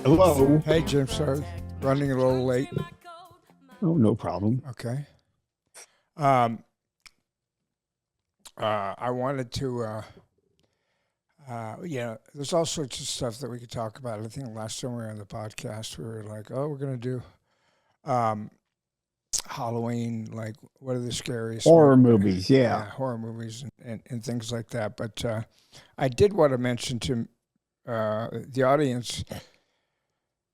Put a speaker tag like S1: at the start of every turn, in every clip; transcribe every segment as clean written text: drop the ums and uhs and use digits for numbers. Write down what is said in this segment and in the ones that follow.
S1: Hello.
S2: Hey, Jim, sorry, running a little late.
S1: Oh, no problem.
S2: Okay. Um, I wanted to, there's all sorts of stuff that we could talk about. I think last time we were on the podcast, we were like, oh, we're going to do Halloween, like, what are the scariest
S1: Horror movies, yeah.
S2: horror movies and things like that. But I did want to mention to the audience,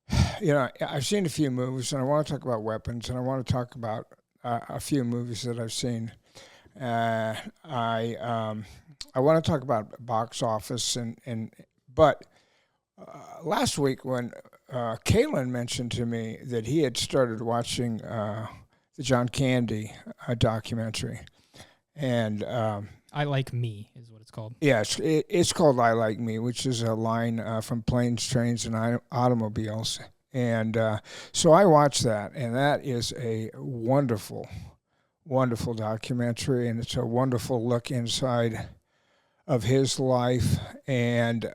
S2: I've seen a few movies, and I want to talk about weapons, and I want to talk about a few movies that I've seen. I want to talk about box office, but last week when Kalen mentioned to me that he had started watching the John Candy documentary, and
S3: I Like Me is what it's called.
S2: Yeah, it's called I Like Me, which is a line from Planes, Trains, and Automobiles. And so I watched that, and that is a wonderful, wonderful documentary, and it's a wonderful look inside of his life. And,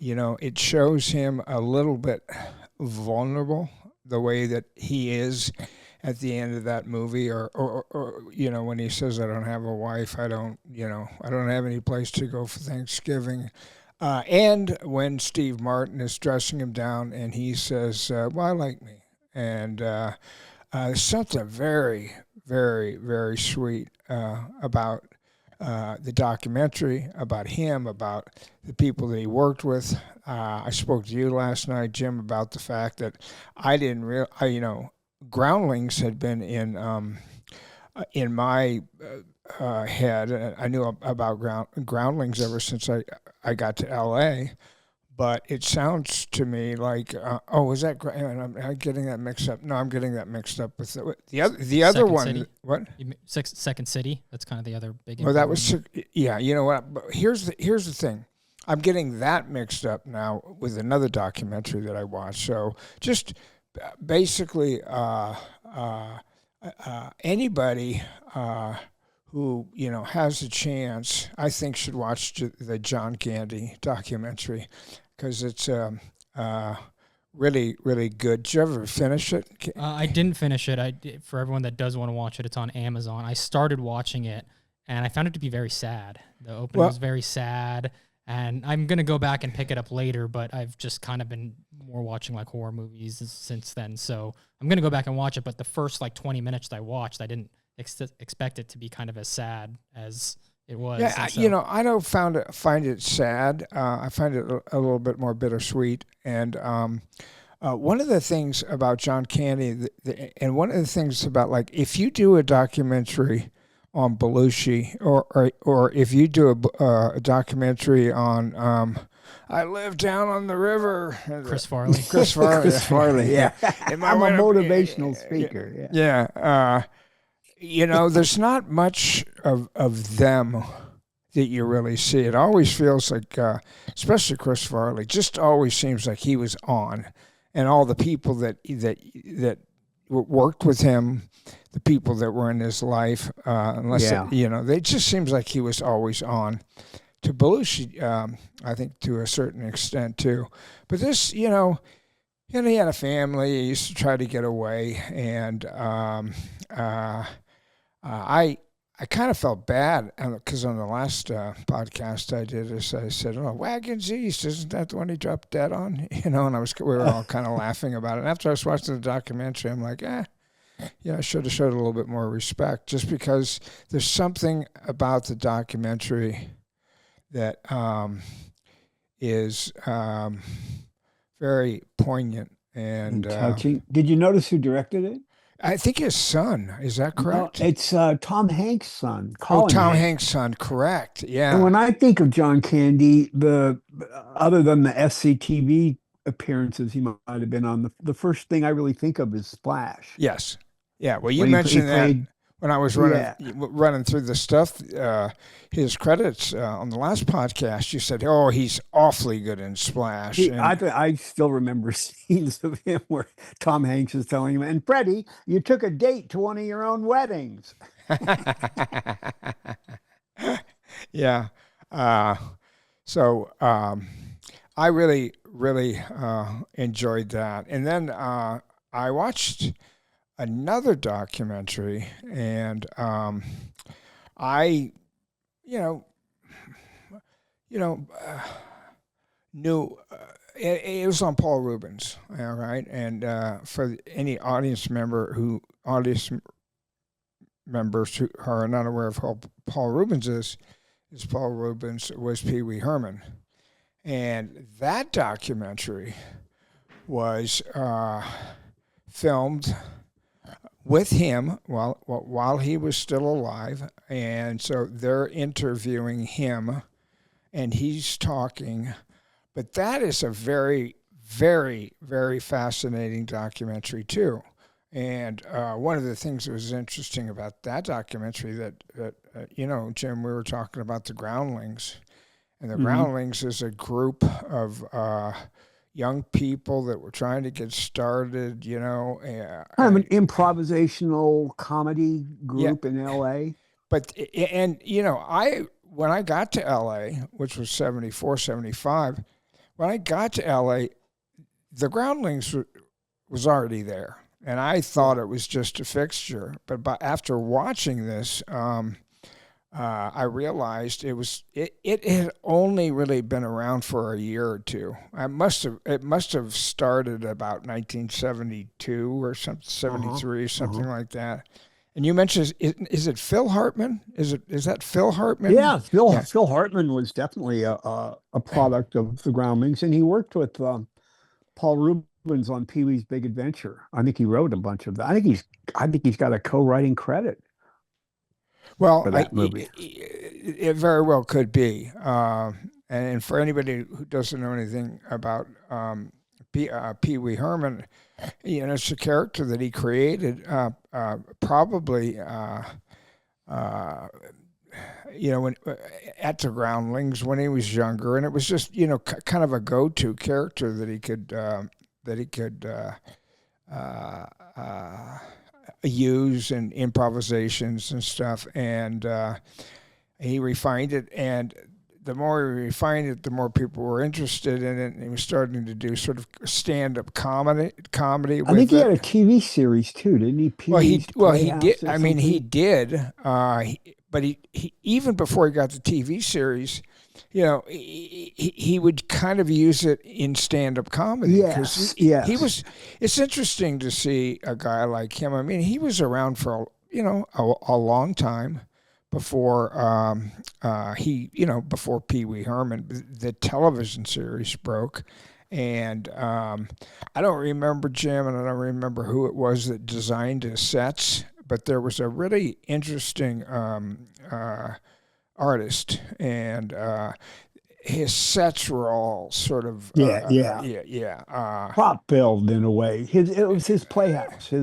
S2: it shows him a little bit vulnerable, the way that he is at the end of that movie, or when he says, I don't have a wife, I don't have any place to go for Thanksgiving. And when Steve Martin is dressing him down and he says, well, I like me. And something very, very, very sweet about the documentary, about him, about the people that he worked with. I spoke to you last night, Jim, about the fact that I didn't Groundlings had been in my head. I knew about Groundlings ever since I got to L.A., but it sounds to me like, was that? I'm getting that mixed up. No, I'm getting that mixed up with the other one.
S3: City.
S2: What?
S3: Second City. That's kind of the other big.
S2: Oh, that was yeah. You know what? But here's the thing. I'm getting that mixed up now with another documentary that I watched. So just basically, anybody who has a chance, I think, should watch the John Candy documentary, because it's really, really good. Did you ever finish it?
S3: I didn't finish it. For everyone that does want to watch it, it's on Amazon. I started watching it, and I found it to be very sad. The opening was very sad, and I'm going to go back and pick it up later, but I've just kind of been more watching like horror movies since then. So I'm going to go back and watch it, but the first 20 minutes that I watched, I didn't expect it to be kind of as sad as it was.
S2: Yeah, so, I don't find it sad. I find it a little bit more bittersweet. And one of the things about John Candy, and one of the things about, if you do a documentary on Belushi, or if you do a documentary on I live down on the river.
S3: Chris Farley.
S1: Chris Farley, yeah. I'm a motivational speaker.
S2: Yeah. There's not much of them that you really see. It always feels like, especially Chris Farley, just always seems like he was on. And all the people that worked with him, the people that were in his life, they just seems like he was always on. To Belushi, I think to a certain extent too. But this, he had a family. He used to try to get away, and I kind of felt bad because on the last podcast I did, I said, "Oh, Wagons East, isn't that the one he dropped dead on?" And we were all kind of laughing about it. And after I was watching the documentary, I'm like, I should have showed a little bit more respect, just because there's something about the documentary that is very poignant and
S1: touching. Did you notice who directed it?
S2: I think his son. Is that correct?
S1: No, it's Tom Hanks' son.
S2: Tom Hanks' son. Correct. Yeah.
S1: And when I think of John Candy, other than the SCTV appearances he might have been on, the first thing I really think of is Splash.
S2: Yes. Yeah. Well, you mentioned that when I was running through the stuff, his credits on the last podcast. You said, "Oh, he's awfully good in Splash."
S1: I still remember scenes of him where Tom Hanks is telling him, "And Freddie, you took a date to one of your own weddings."
S2: Yeah. So I really really enjoyed that. And then I watched another documentary, and I, you know, knew it was on Paul Reubens, all right. And for any audience members who are not aware of who Paul Reubens is Paul Reubens was Peewee Herman, and that documentary was filmed with him while he was still alive, and so they're interviewing him, and he's talking. But that is a very, very, very fascinating documentary too. And one of the things that was interesting about that documentary that Jim, we were talking about the Groundlings, and the Groundlings is a group of young people that were trying to get started,
S1: Kind of an improvisational comedy group in LA.
S2: But, when I got to LA, which was 74, 75, when I got to LA, the Groundlings was already there. And I thought it was just a fixture. But after watching this, I realized it had only really been around for a year or two. It must have started about 1972 or something, 73, something like that. And you mentioned, is it Phil Hartman? Is that Phil Hartman?
S1: Yeah, Phil Hartman was definitely a product of the Groundlings, and he worked with Paul Reubens on Pee-wee's Big Adventure. I think he wrote a bunch of that. I think he's got a co-writing credit.
S2: Well,
S1: for that movie.
S2: It very well could be. And for anybody who doesn't know anything about Peewee Herman, it's a character that he created probably when at the Groundlings when he was younger, and it was just kind of a go-to character that he could use in improvisations and stuff, and he refined it, and the more he refined it, the more people were interested in it, and he was starting to do sort of stand-up comedy.
S1: I think he had a TV series too, didn't he?
S2: He did. I mean, he did. But he even before he got the TV series, he would kind of use it in stand-up comedy.
S1: Yes.
S2: It's interesting to see a guy like him. I mean, he was around for a long time before before Peewee Herman, the television series broke. And I don't remember Jim, and I don't remember who it was that designed his sets, but there was a really interesting artist, and his sets were all sort of
S1: prop build in a way. It was his playhouse.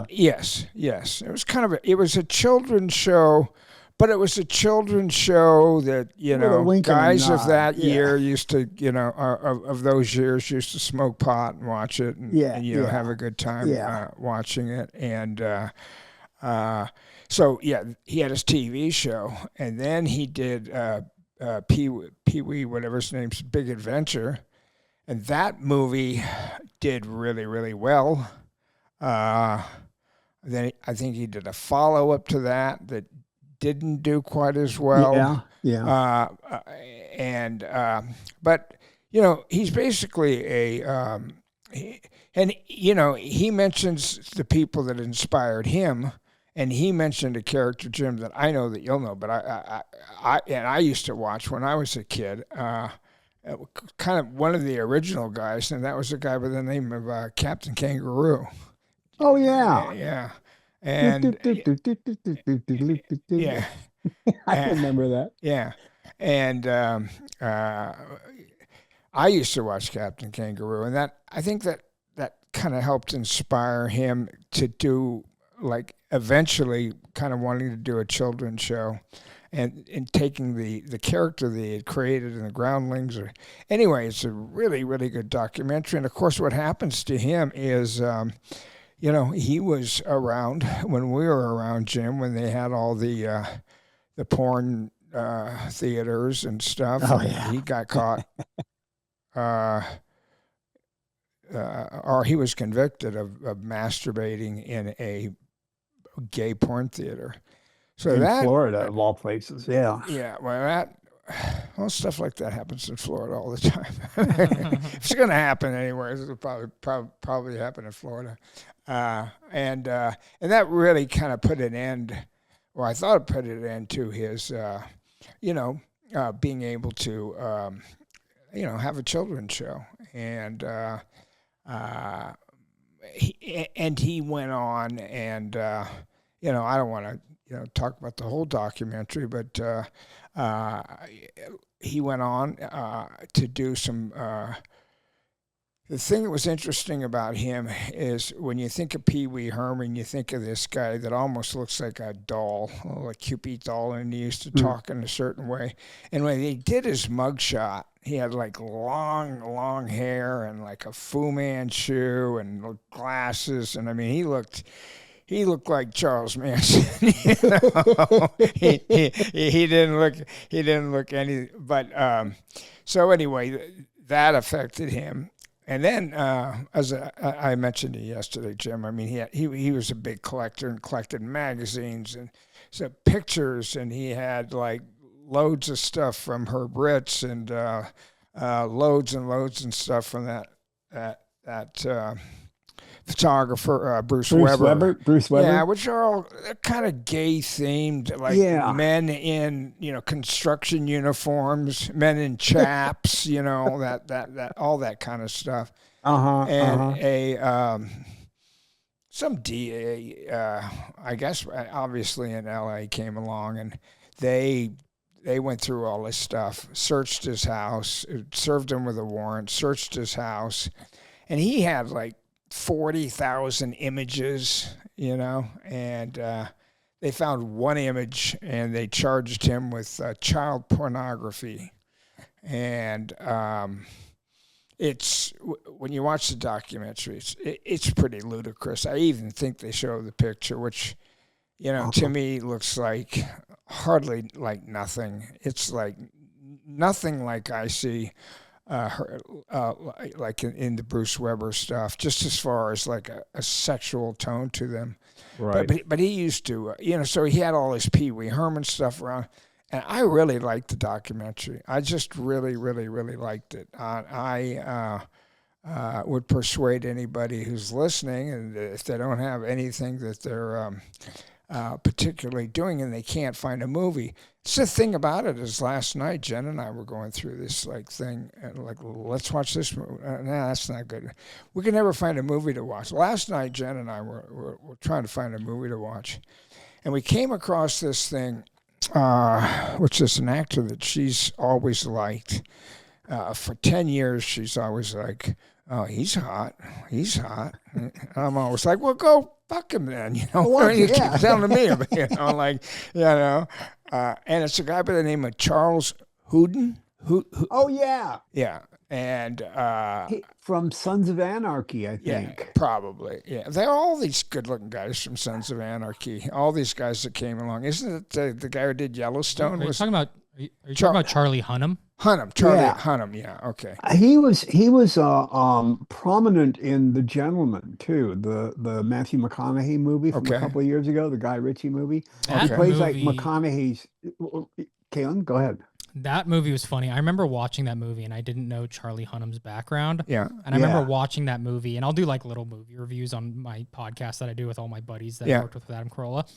S2: Yes. It was kind of a children's show, but it was a children's show that guys of that year used to of those years used to smoke pot and watch it and have a good time watching it. And so he had his TV show, and then he did Peewee, whatever his name's, Big Adventure, and that movie did really, really well. Then I think he did a follow-up to that didn't do quite as well. But he's basically he mentions the people that inspired him. And he mentioned a character, Jim, that I know that you'll know, but I used to watch when I was a kid. Kind of one of the original guys, and that was a guy by the name of Captain Kangaroo.
S1: Oh yeah,
S2: yeah. And
S1: I remember that.
S2: Yeah, and I used to watch Captain Kangaroo, and I think that kind of helped inspire him to do, like, eventually kind of wanting to do a children's show, and taking the character that he had created in the Groundlings. Anyway, it's a really, really good documentary. And of course, what happens to him is, he was around when we were around, Jim, when they had all the porn theaters and stuff.
S1: Oh,
S2: and
S1: yeah.
S2: He got caught. or he was convicted of masturbating in a gay porn theater. So
S1: in
S2: that
S1: Florida, of all places, yeah.
S2: Yeah, well, stuff like that happens in Florida all the time. If it's going to happen anyways, it'll probably happen in Florida. And that really kind of put an end, or I thought it put an end to his, being able to, have a children's show. And he went on, and I don't want to talk about the whole documentary, but he went on to do some. The thing that was interesting about him is when you think of Peewee Herman, you think of this guy that almost looks like a doll, like Cupid doll, and he used to talk in a certain way. And when they did his mugshot, he had like long hair and like a Fu Manchu and glasses, and I mean he looked like Charles Manson. He didn't look any. But so anyway, that affected him. And then, as I mentioned to you yesterday, Jim, I mean, he was a big collector and collected magazines and so pictures, and he had like loads of stuff from Herb Ritz and loads and loads and stuff from that photographer, Bruce Weber. Yeah, which are all kind of gay themed, like men in, construction uniforms, men in chaps, that all that kind of stuff. And some DA, I guess, obviously in LA came along, and they went through all this stuff, searched his house, served him with a warrant, searched his house, and he had like 40,000 images, and they found one image and they charged him with child pornography. And it's when you watch the documentary, it's pretty ludicrous. I even think they show the picture, which, to me looks like hardly like nothing. It's like nothing like I see like in the Bruce Weber stuff, just as far as like a sexual tone to them. Right. But he used to, so he had all his Pee Wee Herman stuff around, and I really liked the documentary. I just really, really, really liked it. I would persuade anybody who's listening, and if they don't have anything that they're particularly doing and they can't find a movie. So the thing about it is last night, Jen and I were going through this thing, and let's watch this movie. Nah, that's not good. We can never find a movie to watch. Last night, Jen and I were trying to find a movie to watch, and we came across this thing, which is an actor that she's always liked. For 10 years, she's always like, oh, he's hot. And I'm always like, well, go fuck him then, you keep telling me, and it's a guy by the name of Charles Hunan.
S1: Oh, yeah.
S2: Yeah, and
S1: from Sons of Anarchy, I think.
S2: Yeah, probably. Yeah, they're all these good-looking guys from Sons of Anarchy. All these guys that came along. Isn't it the guy who did Yellowstone?
S3: Are you talking about Charlie Hunan?
S2: Charlie Hunan, yeah, okay.
S1: He was prominent in The Gentleman too, the Matthew McConaughey movie from a couple of years ago, the Guy Ritchie movie. He plays like McConaughey's. Kaylin, go ahead.
S3: That movie was funny. I remember watching that movie, and I didn't know Charlie Hunnam's background.
S2: Yeah,
S3: and I remember watching that movie, and I'll do like little movie reviews on my podcast that I do with all my buddies that I worked with Adam Carolla.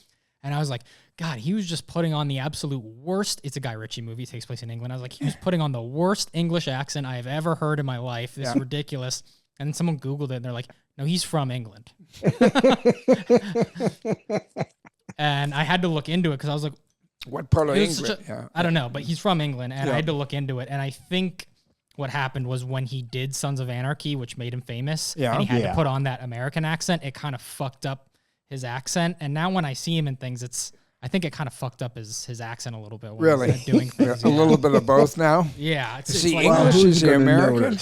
S3: And I was like, God, he was just putting on the absolute worst. It's a Guy Ritchie movie. It takes place in England. I was like, he was putting on the worst English accent I have ever heard in my life. This is ridiculous. And then someone Googled it, and they're like, no, he's from England. And I had to look into it because I was like,
S2: what part of England?
S3: I don't know, but he's from England, and I had to look into it. And I think what happened was when he did Sons of Anarchy, which made him famous, and he had to put on that American accent, it kind of fucked up his accent. And now when I see him in things, I think it kind of fucked up his accent a little bit.
S2: Really?
S3: Doing things,
S2: a little bit of both now?
S3: Yeah.
S2: It's like, English is the American?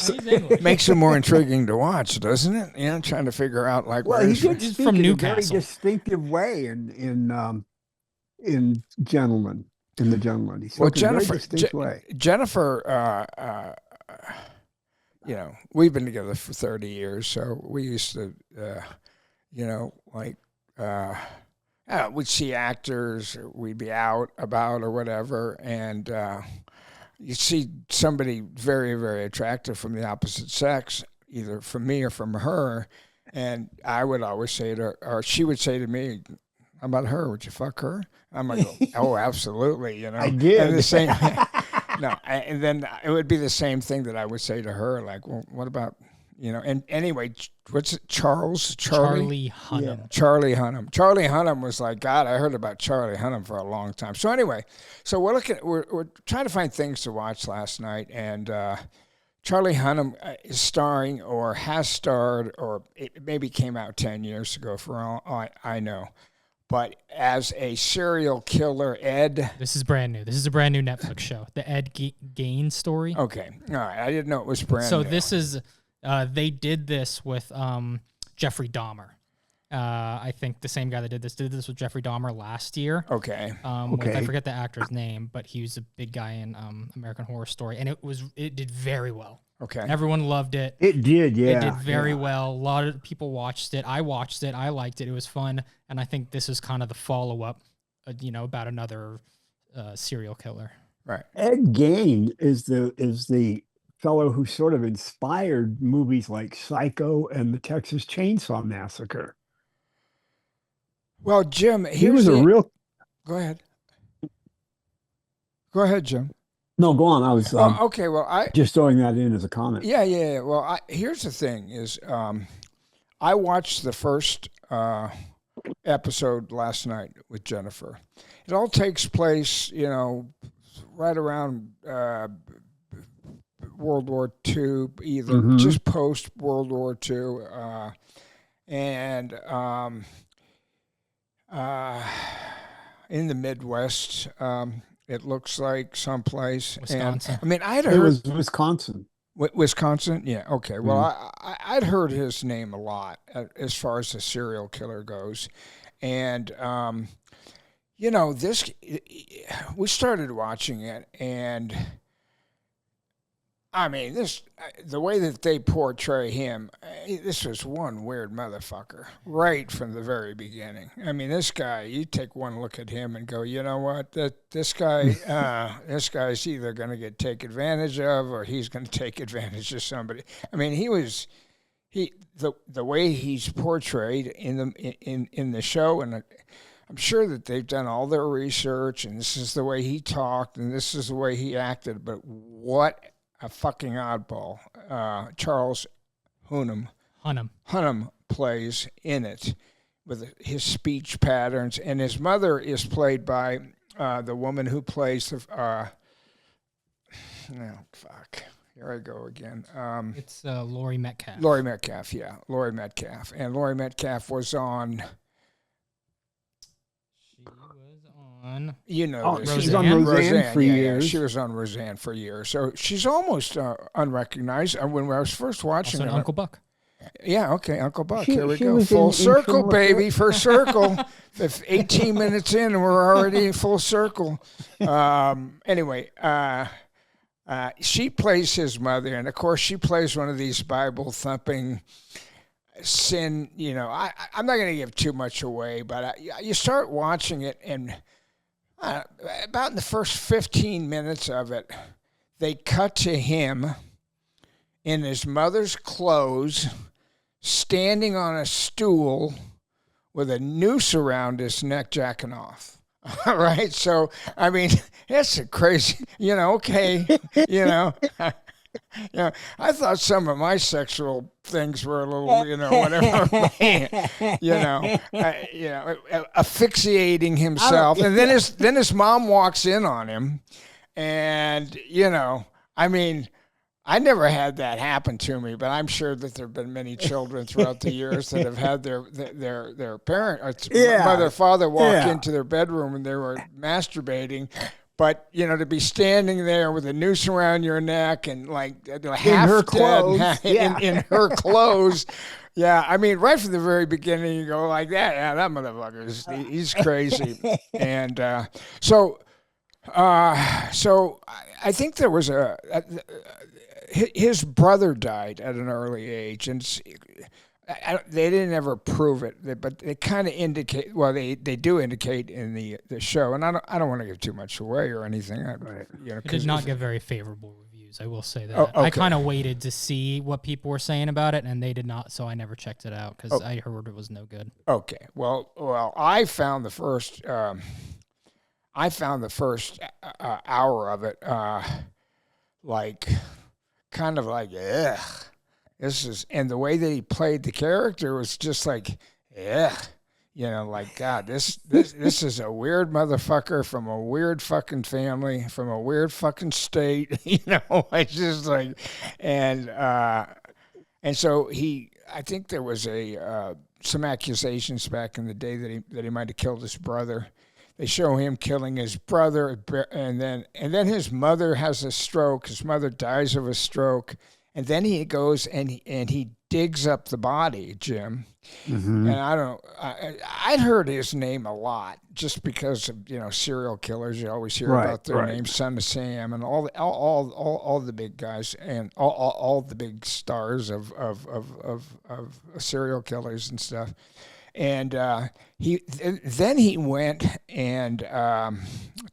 S2: Makes it more intriguing to watch, doesn't it? Trying to figure out where
S1: he's from Newcastle. A very distinctive way in Gentleman, in The Gentleman. He's
S2: Jennifer, you know, we've been together for 30 years, so we used to, you know, like, we'd see actors, or we'd be out about or whatever, and you see somebody very, very attractive from the opposite sex, either from me or from her, and I would always say to her, or she would say to me, "How about her? Would you fuck her?" I'm like, "Oh, absolutely," you know.
S1: I did.
S2: And the same, no, and then it would be the same thing that I would say to her, like, "Well, what about?" You know, and anyway, what's it? Charlie
S3: Hunan.
S1: Yeah.
S2: Charlie Hunan. Charlie Hunan was like, God, I heard about Charlie Hunan for a long time. So anyway, so we're trying to find things to watch last night, and Charlie Hunan is starring or has starred, or it maybe came out 10 years ago for all I know, but as a serial killer, Ed.
S3: This is brand new. This is a brand new Netflix show, the Ed Gein story.
S2: Okay, all right. I didn't know it was brand new.
S3: So this is. They did this with Jeffrey Dahmer. I think the same guy that did this with Jeffrey Dahmer last year.
S2: Okay.
S3: With, I forget the actor's name, but he was a big guy in American Horror Story, and it did very well.
S2: Okay.
S3: Everyone loved it.
S1: It did, yeah.
S3: It did very well. A lot of people watched it. I watched it. I liked it. It was fun, and I think this is kind of the follow-up, you know, about another serial killer.
S2: Right.
S1: Ed Gein is the fellow who sort of inspired movies like Psycho and the Texas Chainsaw Massacre.
S2: Well, Jim,
S1: He was a real.
S2: Go ahead. Go ahead, Jim.
S1: No, go on. I was
S2: okay. Well,
S1: just throwing that in as a comment.
S2: Yeah. Well, here's the thing: is I watched the first episode last night with Jennifer. It all takes place, you know, right around World War II, either just post World War II, and in the Midwest. It looks like someplace.
S3: Wisconsin.
S2: And, I mean, I'd heard
S1: It was Wisconsin.
S2: Wisconsin. Yeah. Okay. Well, I'd heard his name a lot as far as the serial killer goes, and you know, we started watching it, and I mean, the way that they portray him, this was one weird motherfucker right from the very beginning. I mean, this guy, you take one look at him and go, you know what, this guy's either going to get taken advantage of, or he's going to take advantage of somebody. I mean, the way he's portrayed in the show, and I'm sure that they've done all their research, and this is the way he talked, and this is the way he acted. But what a fucking oddball Charles Hunan plays in it with his speech patterns, and his mother is played by the woman who plays the here I go again.
S3: It's Laurie Metcalf.
S2: Laurie Metcalf, yeah, Laurie Metcalf, and Laurie Metcalf was on. You know,
S1: she was on Roseanne for years.
S2: She was on Roseanne for years, so she's almost unrecognized. When I was first watching
S3: also
S2: her,
S3: Uncle Buck.
S2: Yeah, okay, Uncle Buck. Here we go, full circle, baby, first circle. 18 minutes in, and we're already full circle. Anyway, she plays his mother, and of course, she plays one of these Bible thumping. Sin, you know, I'm not going to give too much away, but you start watching it, and about in the first 15 minutes of it, they cut to him in his mother's clothes, standing on a stool with a noose around his neck, jacking off. All right, so I mean, that's a crazy, you know. Okay, you know. Yeah, I thought some of my sexual things were a little, you know, whatever. Asphyxiating himself, and then his mom walks in on him, and you know, I mean, I never had that happen to me, but I'm sure that there have been many children throughout the years that have had their parent, mother, father walk into their bedroom and they were masturbating. But, you know, to be standing there with a noose around your neck and like half
S1: her
S2: dead,
S1: clothes,
S2: in her clothes. Yeah, I mean, right from the very beginning, you go like that. Yeah, that motherfucker, he's crazy. And so So I think there was his brother died at an early age, and they didn't ever prove it, but they kind of indicate. Well, they do indicate in the show, and I don't want to give too much away or anything.
S1: Right.
S3: It did not get very favorable reviews. I will say that.
S2: Oh, okay.
S3: I kind of waited to see what people were saying about it, and they did not. So I never checked it out because I heard it was no good.
S2: Okay. Well, I found the first. Hour of it, kind of like, ugh. This is, and the way that he played the character was just like, ugh. Like, God, this is a weird motherfucker from a weird fucking family, from a weird fucking state. It's just like, and so I think there was some accusations back in the day that he might have killed his brother. They show him killing his brother, and then his mother has a stroke. His mother dies of a stroke, and then he goes and he digs up the body, Jim.
S1: Mm-hmm.
S2: And I'd heard his name a lot just because of serial killers. You always hear about their names, Son of Sam, and all the big guys and all the big stars of serial killers and stuff. And then he went and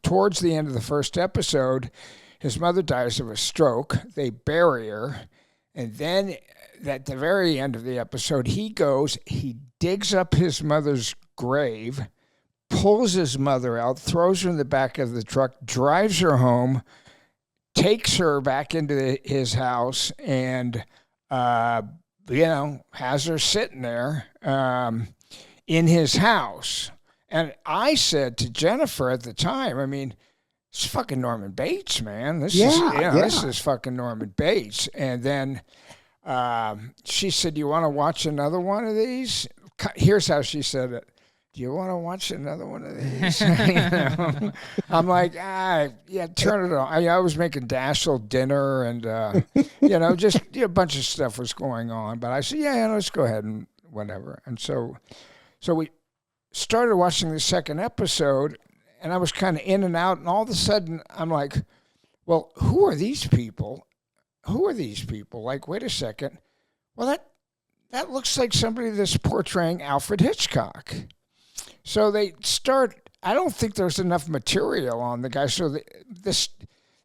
S2: towards the end of the first episode, his mother dies of a stroke. They bury her. And then at the very end of the episode, he digs up his mother's grave, pulls his mother out, throws her in the back of the truck, drives her home, takes her back into his house, and, has her sitting there in his house. And I said to Jennifer at the time, I mean, it's fucking Norman Bates, man. This is fucking Norman Bates. And then she said, "You want to watch another one of these?" Here's how she said it. "Do you want to watch another one of these?" I'm like, yeah, turn it on. I was making Dashiell dinner, and just a bunch of stuff was going on. But I said, yeah, let's go ahead and whatever. And so we started watching the second episode, and I was kind of in and out, and all of a sudden I'm like, well, who are these people? Like, wait a second. Well, that looks like somebody that's portraying Alfred Hitchcock. So they I don't think there's enough material on the guy, so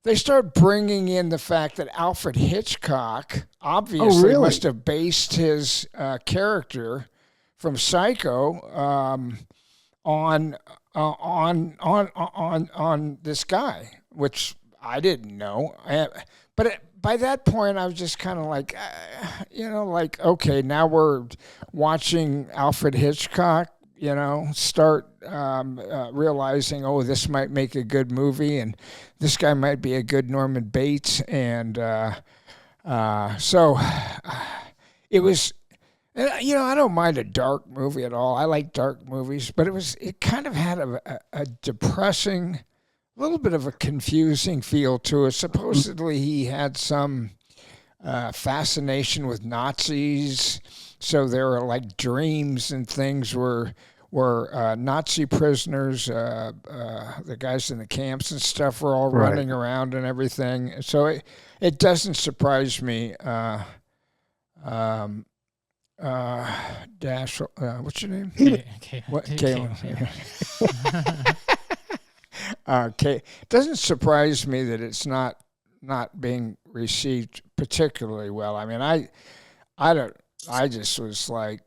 S2: they start bringing in the fact that Alfred Hitchcock obviously must have based his character from Psycho on this guy, which I didn't know. But by that point, I was just kind of like, okay, now we're watching Alfred Hitchcock, start realizing, oh, this might make a good movie, and this guy might be a good Norman Bates, and so it was. I don't mind a dark movie at all. I like dark movies, but it kind of had a depressing, a little bit of a confusing feel to it. Supposedly he had some fascination with Nazis, so there were like dreams and things where Nazi prisoners, the guys in the camps and stuff were all running around and everything. So it doesn't surprise me. What's your name? Kayla. It doesn't surprise me that it's not being received particularly well. I mean, I just was like,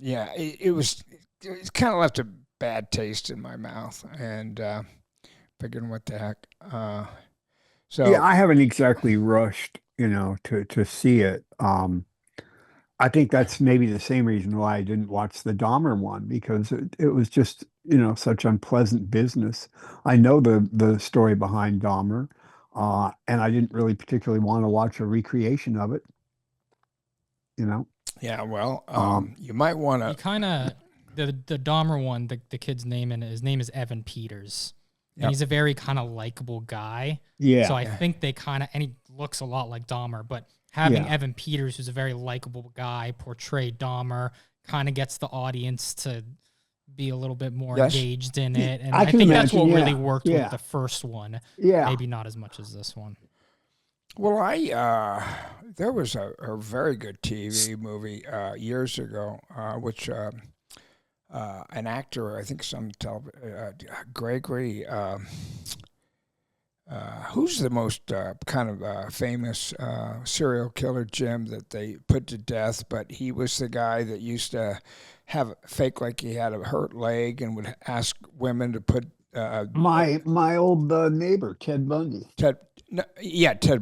S2: it kind of left a bad taste in my mouth, and thinking, what the heck?
S1: I haven't exactly rushed, to see it. I think that's maybe the same reason why I didn't watch the Dahmer one, because it was just, such unpleasant business. I know the story behind Dahmer, and I didn't really particularly want to watch a recreation of it,
S2: Yeah, well, you might want to.
S3: You kind of, the Dahmer one, the kid's name, his name is Evan Peters. And he's a very kind of likable guy.
S1: Yeah.
S3: So I think they kind of, and he looks a lot like Dahmer, but having Evan Peters, who's a very likable guy, portray Dahmer, kind of gets the audience to be a little bit more
S2: Yes.
S3: engaged in it. And
S1: I
S3: I
S1: can
S3: think that's what
S1: imagine,
S3: really
S1: yeah,
S3: worked
S1: yeah.
S3: with the first one.
S1: Yeah.
S3: Maybe not as much as this one.
S2: Well, there was a very good TV movie years ago, which an actor, I think Gregory, who's the most kind of famous serial killer, Jim, that they put to death, but he was the guy that used to have fake like he had a hurt leg and would ask women to put
S1: My old neighbor, Ted Bundy.
S2: Ted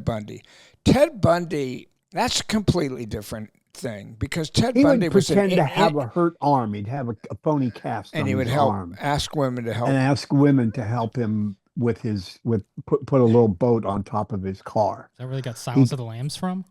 S2: Bundy. Ted Bundy, that's a completely different thing because Ted
S1: He
S2: Bundy
S1: would
S2: was
S1: pretend to have a hurt arm. He'd have a phony cast
S2: and
S1: on
S2: he would
S1: his
S2: help
S1: arm
S2: ask women to help.
S1: and ask women to help him with put a little boat on top of his car.
S3: Is that where they got Silence of the Lambs from?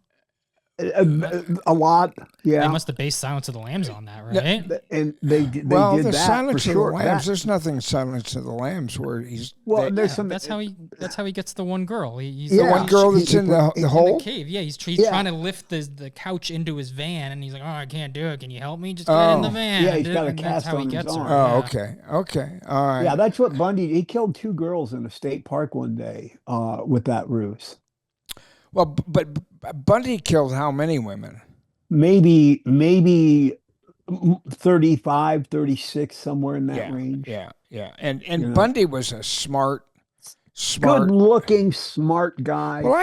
S1: A lot,
S3: They
S1: yeah.
S3: must have based Silence of the Lambs on that, right?
S1: And they did
S2: Well, the
S1: that
S2: Silence
S1: for
S2: of
S1: sure.
S2: the Lambs. There's nothing in Silence of the Lambs where he's
S1: There's
S3: Yeah,
S1: some.
S3: that's how he gets the one girl. He's
S1: Yeah.
S2: the one girl that's in the
S3: in
S2: hole.
S3: the cave. Yeah, he's
S1: Yeah.
S3: trying to lift the couch into his van, and he's like, "Oh, I can't do it. Can you help me? Just get in the van."
S1: Yeah,
S3: And
S1: he's got a
S3: and that's
S1: cast
S3: how he
S1: on his
S3: gets her.
S1: arm.
S2: Oh,
S3: Yeah.
S2: okay, all right.
S1: Yeah, that's what Bundy. He killed 2 girls in a state park one day with that ruse.
S2: Well, but Bundy killed how many women?
S1: Maybe 35, 36, somewhere in that range.
S2: Yeah. And
S1: You know.
S2: Bundy was a smart.
S1: Good-looking, smart guy.
S2: Well,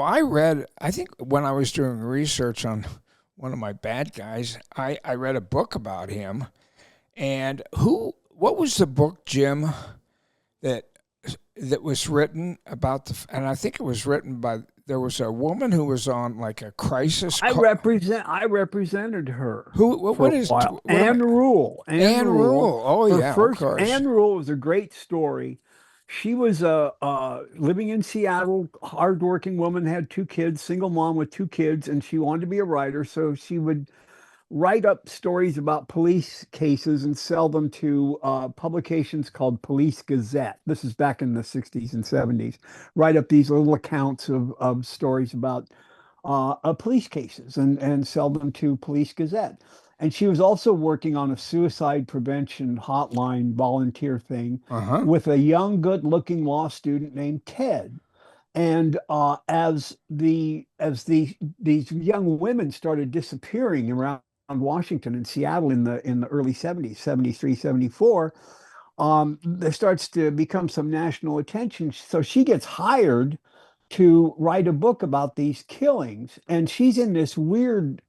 S2: I read. I think when I was doing research on one of my bad guys, I read a book about him. And what was the book, Jim, that was written about and I think it was written by. There was a woman who was on like a crisis.
S1: I represented her.
S2: What is
S1: Anne Rule?
S2: Anne Rule. Oh,
S1: Her
S2: yeah,
S1: first,
S2: of course.
S1: Anne Rule was a great story. She was living in Seattle, hardworking woman, had 2 kids, single mom with 2 kids, and she wanted to be a writer. So she would write up stories about police cases and sell them to publications called Police Gazette. This is back in the 60s and 70s. Write up these little accounts of stories about police cases and sell them to Police Gazette. And she was also working on a suicide prevention hotline volunteer thing with a young, good-looking law student named Ted. And as these young women started disappearing around Washington and Seattle in the early 70s, 73, 74, there starts to become some national attention. So she gets hired to write a book about these killings. And she's in this weird,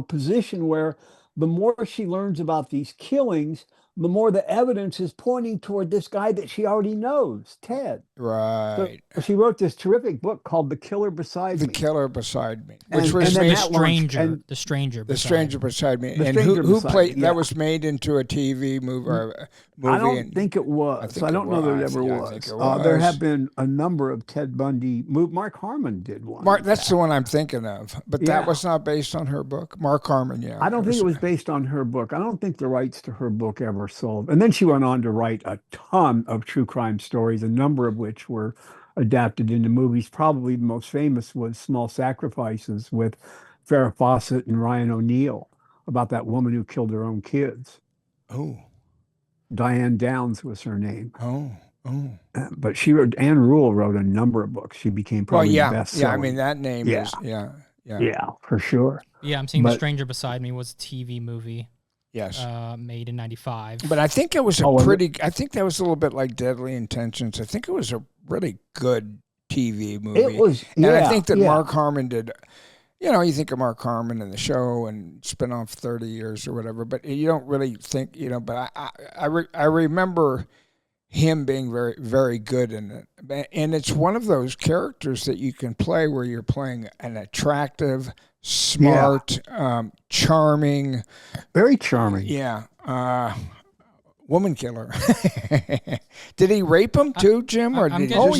S1: position where the more she learns about these killings, the more the evidence is pointing toward this guy that she already knows, Ted.
S2: Right.
S1: So she wrote this terrific book called The Killer Beside Me.
S2: The Killer Beside Me,
S1: And-
S2: which was
S1: and then
S2: made,
S1: that launched- and
S3: The Stranger.
S2: The Stranger Beside Me,
S1: The
S2: and
S1: Stranger
S2: who
S1: Beside
S2: played
S1: Me, yeah.
S2: that was made into a TV movie.
S1: I don't
S2: and-
S1: think it was.
S2: think
S1: I don't
S2: it
S1: know that it
S2: was.
S1: ever
S2: Yeah, I
S1: was.
S2: think it
S1: There
S2: was.
S1: have been a number of Ted Bundy Mark Harmon did one.
S2: Mark,
S1: in
S2: that's
S1: fact.
S2: the one I'm thinking of, but
S1: Yeah.
S2: that was not based on her book. Mark Harmon, yeah.
S1: I don't think it was based on her book. I don't think the rights to her book ever sold. And then she went on to write a ton of true crime stories, a number of which were adapted into movies. Probably the most famous was Small Sacrifices with Farrah Fawcett and Ryan O'Neal about that woman who killed her own kids.
S2: Oh,
S1: Diane Downs was her name.
S2: oh.
S1: But Anne Rule wrote a number of books. She became
S2: Well,
S1: probably
S2: yeah,
S1: the best
S2: yeah. I mean, that name
S1: Yeah.
S2: is, yeah.
S1: Yeah, for sure.
S3: Yeah, I'm seeing The
S1: But-
S3: Stranger Beside Me was a TV movie
S2: Yes.
S3: made in '95.
S2: But I think it was
S1: was
S2: I think that was a little bit like Deadly Intentions. I think it was a really good TV movie.
S1: It was,
S2: And I
S1: yeah,
S2: think that
S1: yeah.
S2: Mark Harmon did, you think of Mark Harmon and the show and spin off 30 years or whatever, but you don't really think, but I remember him being very, very good in it. And it's one of those characters that you can play where you're playing an attractive, smart, charming,
S1: Very charming.
S2: woman killer. Did he rape him too, Jim? Or
S3: I'm
S2: did he
S3: getting-
S1: Oh,
S2: just,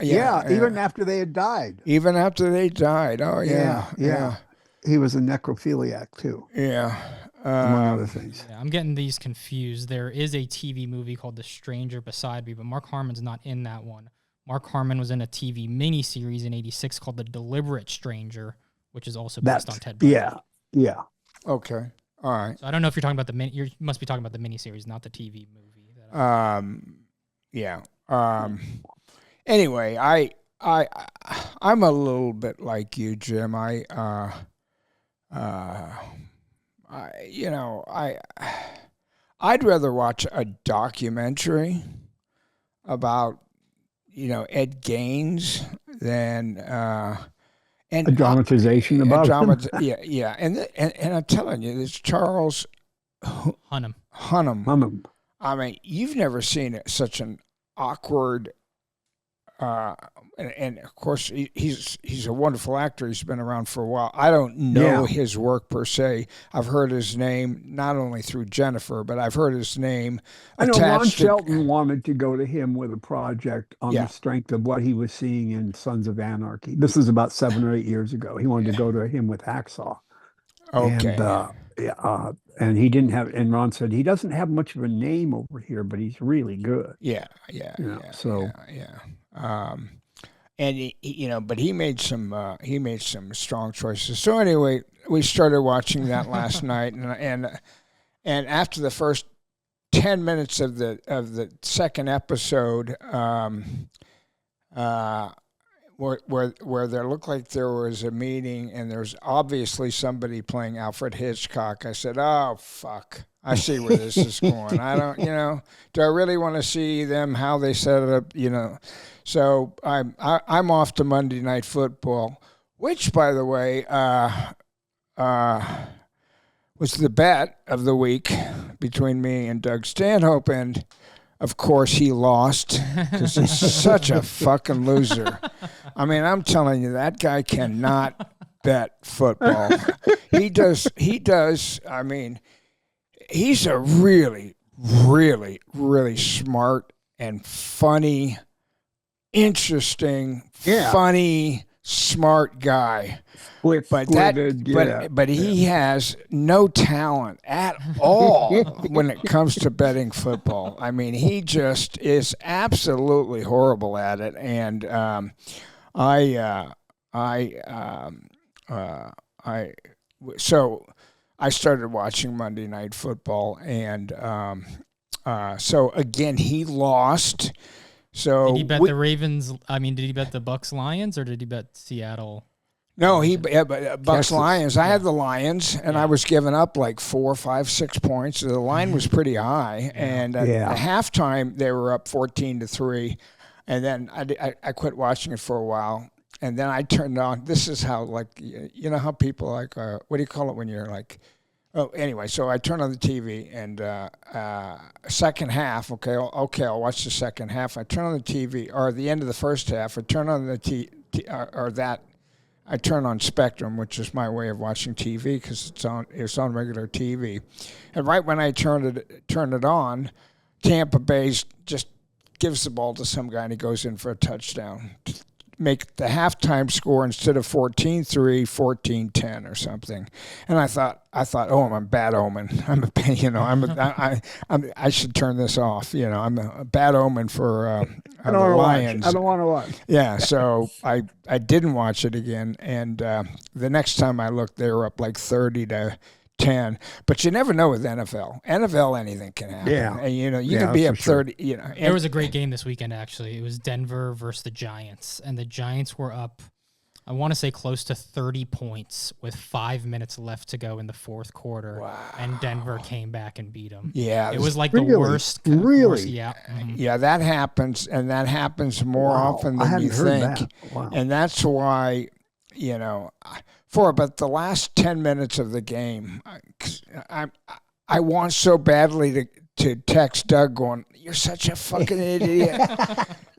S1: yeah. Even after they had died.
S2: even after they died? Oh, yeah.
S1: He was a necrophiliac too,
S2: Yeah.
S1: among other things.
S3: Yeah, I'm getting these confused. There is a TV movie called The Stranger Beside Me, but Mark Harmon's not in that one. Mark Harmon was in a TV miniseries in '86 called The Deliberate Stranger, which is also based on Ted Bundy.
S1: Yeah.
S2: Okay. All right.
S3: So I don't know if you're talking about the mini. You must be talking about the miniseries, not the TV movie.
S2: Yeah. Anyway, I'm a little bit like you, Jim. I'd rather watch a documentary about, Ed Gaines than and
S1: A dramatization about him.
S2: yeah. And I'm telling you, this Charles
S3: Hunan.
S2: Hunan. I mean, you've never seen such an awkward. And of course, he's a wonderful actor. He's been around for a while. I don't know his work per se. I've heard his name not only through Jennifer, but I've heard his name.
S1: I know Ron Shelton wanted to go to him with a project on the strength of what he was seeing in Sons of Anarchy. This was about 7 or 8 years ago. He wanted to go to him with Hacksaw.
S2: Okay.
S1: And he didn't have. And Ron said he doesn't have much of a name over here, but he's really good.
S2: Yeah. And but he made some strong choices. So anyway, we started watching that last night, and after the first 10 minutes of the second episode, where there looked like there was a meeting and there's obviously somebody playing Alfred Hitchcock, I said, "Oh fuck." I see where this is going. I don't, do I really want to see them, how they set it up, So I'm off to Monday Night Football, which, by the way, was the bet of the week between me and Doug Stanhope, and of course he lost because he's such a fucking loser. I mean, I'm telling you, that guy cannot bet football. He does. I mean, he's a really, really, really smart and funny, interesting, funny, smart guy. But he has no talent at all when it comes to betting football. I mean, he just is absolutely horrible at it. And so I started watching Monday Night Football, and so again he lost. So
S3: did he bet the Ravens? I mean, did he bet the Bucks Lions, or did he bet Seattle?
S2: No, Bucks Lions. I had the Lions, and I was giving up like 4, 5, 6 points. The line was pretty high, and at halftime they were up 14-3, and then I quit watching it for a while. And then I turned on. This is how, like, how people like, what do you call it when you're like, oh, anyway. So I turned on the TV, and second half. Okay, I'll watch the second half. I turn on the TV, or the end of the first half. I turn on the I turn on Spectrum, which is my way of watching TV because it's on regular TV. And right when I turned it on, Tampa Bay just gives the ball to some guy, and he goes in for a touchdown. Make the halftime score, instead of 14-3, 14-10 or something. And I thought, oh, I'm a bad omen. I should turn this off. I'm a bad omen for the Lions.
S1: I don't want to watch.
S2: Yeah, so I didn't watch it again. And the next time I looked, they were up like 30-10. But you never know with NFL. NFL, anything can happen.
S1: Yeah.
S2: And, you can be up 30.
S3: There was a great game this weekend, actually. It was Denver versus the Giants. And the Giants were up, I want to say, close to 30 points with 5 minutes left to go in the fourth quarter.
S2: Wow.
S3: And Denver came back and beat them.
S2: Yeah.
S3: It was like
S1: really?
S3: the worst.
S1: Really?
S3: Yeah. Mm-hmm.
S2: Yeah, that happens. And that happens more often than you think.
S1: That. Wow.
S2: And that's why, for about the last 10 minutes of the game, I want so badly to text Doug going, "You're such a fucking idiot."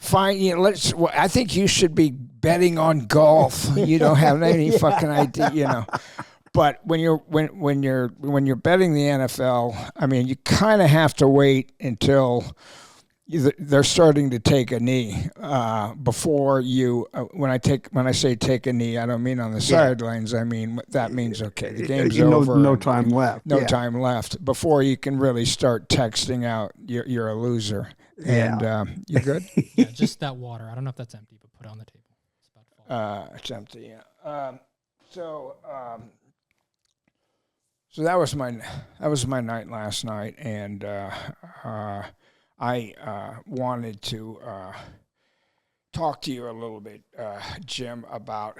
S2: Fine, I think you should be betting on golf. You don't have any fucking idea, But when you're betting the NFL, I mean, you kind of have to wait until they're starting to take a knee before you. When I say take a knee, I don't mean on the sidelines. I mean that means okay, the game's over.
S1: No time left.
S2: No time left before you can really start texting out you're a loser.
S1: Yeah.
S2: And you good?
S3: Yeah, just that water. I don't know if that's empty, but put it on the table. It's about to fall.
S2: It's empty. Yeah. So that was my night last night, and I wanted to talk to you a little bit, Jim, about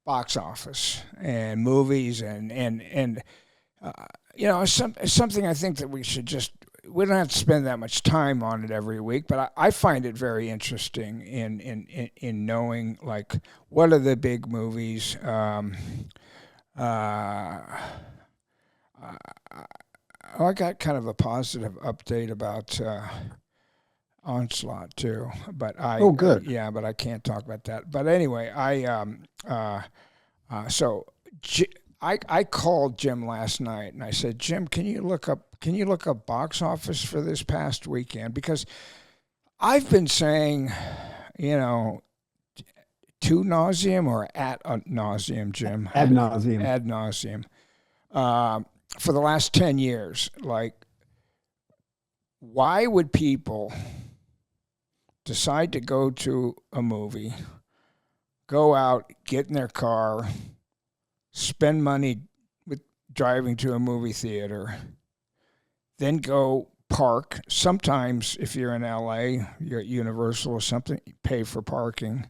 S2: box office and movies, and it's something I think that we don't have to spend that much time on it every week, but I find it very interesting in knowing, like, what are the big movies. I got kind of a positive update about Onslaught too, but
S1: good.
S2: Yeah, but I can't talk about that. But anyway, I called Jim last night and I said, Jim, can you look up box office for this past weekend? Because I've been saying, to nauseum or ad nauseum, Jim?
S1: Ad nauseum.
S2: Ad nauseum. For the last 10 years, like, why would people decide to go to a movie, go out, get in their car, spend money with driving to a movie theater, then go park? Sometimes, if you're in LA, you're at Universal or something, you pay for parking,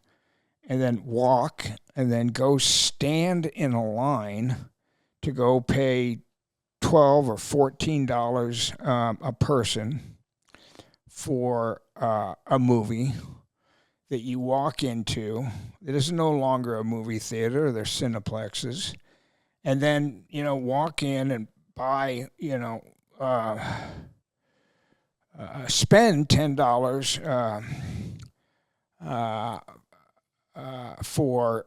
S2: and then walk, and then go stand in a line to go pay $12 or $14 a person for a movie that you walk into. It is no longer a movie theater; they're cineplexes, and then walk in and buy spend $10 for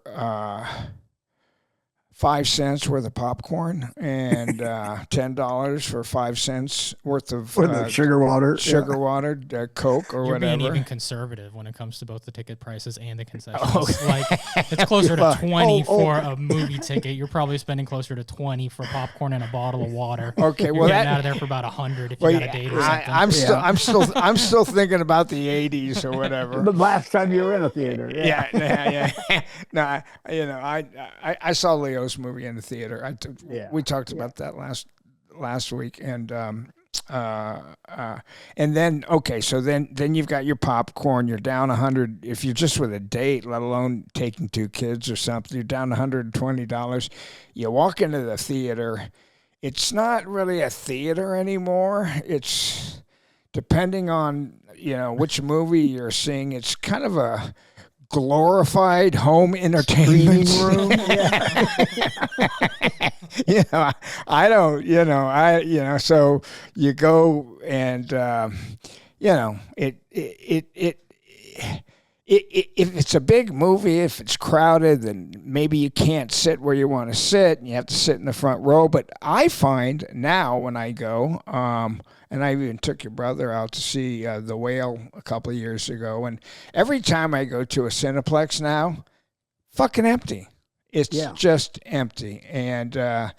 S2: 5 cents worth of popcorn and $10 for 5 cents worth of
S1: sugar water,
S2: Coke or
S3: You're
S2: whatever.
S3: Being even conservative when it comes to both the ticket prices and the concessions. Like, it's closer to 20 for a movie ticket. You're probably spending closer to 20 for popcorn and a bottle of water.
S2: Okay,
S3: You're
S2: well,
S3: getting out of there for about 100 if you got a date or something.
S2: I'm still thinking about the '80s or whatever.
S1: The last time you were in a theater.
S2: Yeah. No, I saw Leo's movie in the theater. We talked about that last week, and then so then you've got your popcorn. You're down 100 if you're just with a date, let alone taking 2 kids or something. You're down $120. You walk into the theater. It's not really a theater anymore. It's, depending on which movie you're seeing, it's kind of a glorified home entertainment room. I don't, so you go and, if it's a big movie, if it's crowded, then maybe you can't sit where you want to sit and you have to sit in the front row. But I find now when I go, and I even took your brother out to see The Whale a couple of years ago, and every time I go to a Cineplex now, fucking empty. It's just empty. And I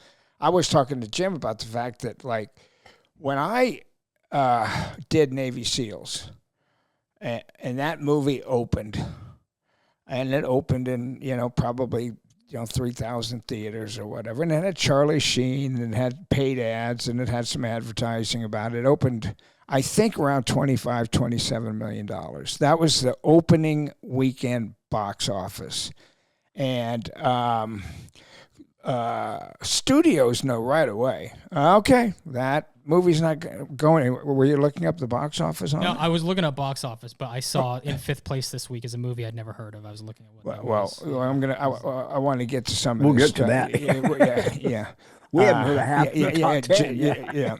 S2: was talking to Jim about the fact that, like, when I did Navy SEALs, and that movie opened, and it opened in, probably, 3,000 theaters or whatever, and it had Charlie Sheen, and it had paid ads, and it had some advertising about it. It opened, I think, around $27 million. That was the opening weekend box office. And studios know right away, okay, that movie's not going anywhere. Were you looking up the box office on it?
S3: No, I was looking at box office, but I saw in 5th place this week is a movie I'd never heard of. I was looking at what
S2: I want to get to some of
S1: We'll
S2: this
S1: get to that.
S2: Yeah.
S1: We haven't heard of half the top 10.
S2: Yeah.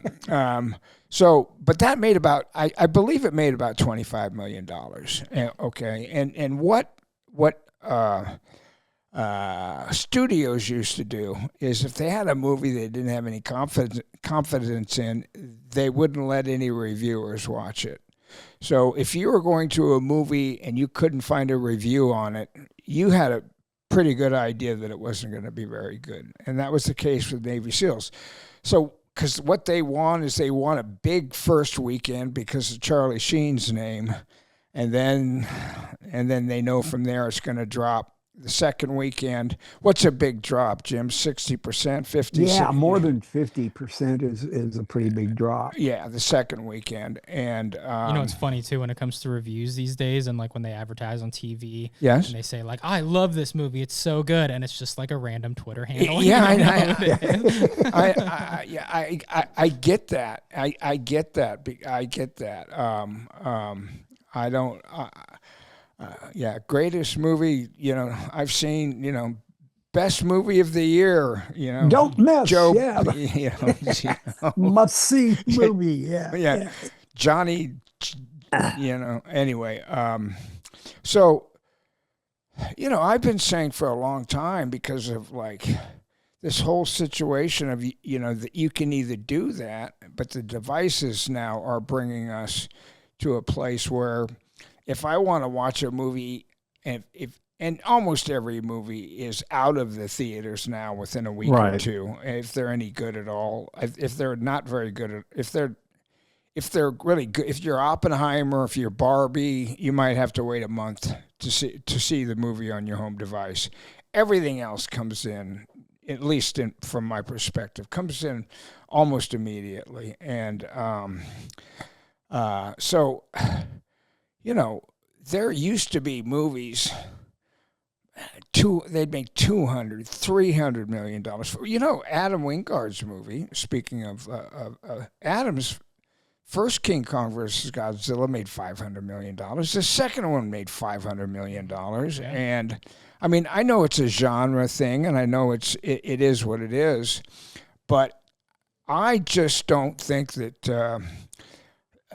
S2: So, but that made about, I believe it made about $25 million. Okay. And what studios used to do is, if they had a movie they didn't have any confidence in, they wouldn't let any reviewers watch it. So if you were going to a movie and you couldn't find a review on it, you had a pretty good idea that it wasn't going to be very good. And that was the case with Navy SEALs. So, because what they want is they want a big first weekend because of Charlie Sheen's name, and then they know from there it's going to drop the second weekend. What's a big drop, Jim? 60%, 50?
S1: Yeah, more than 50% is a pretty big drop.
S2: Yeah, the second weekend. And
S3: it's funny too when it comes to reviews these days, and like when they advertise on TV.
S2: Yes.
S3: And they say like, I love this movie, it's so good, and it's just like a random Twitter handle.
S2: Yeah, I get that. I get that. I get that. I don't. Greatest movie. I've seen. Best movie of the year.
S1: Don't miss.
S2: Joe.
S1: Yeah. Must see movie. Yeah.
S2: Johnny. Anyway. So. I've been saying for a long time, because of like this whole situation of that you can either do that, but the devices now are bringing us to a place where if I want to watch a movie, and almost every movie is out of the theaters now within a week or two, if they're any good at all. If they're not very good, if they're really good, if you're Oppenheimer, if you're Barbie, you might have to wait a month to see the movie on your home device. Everything else comes in, at least from my perspective, comes in almost immediately, and so. There used to be movies, they'd make $200, $300 million. Adam Wingard's movie, speaking of Adam's first King Kong versus Godzilla made $500 million. The second one made $500 million. Yeah. And, I mean, I know it's a genre thing, and I know it is what it is, but I just don't think that...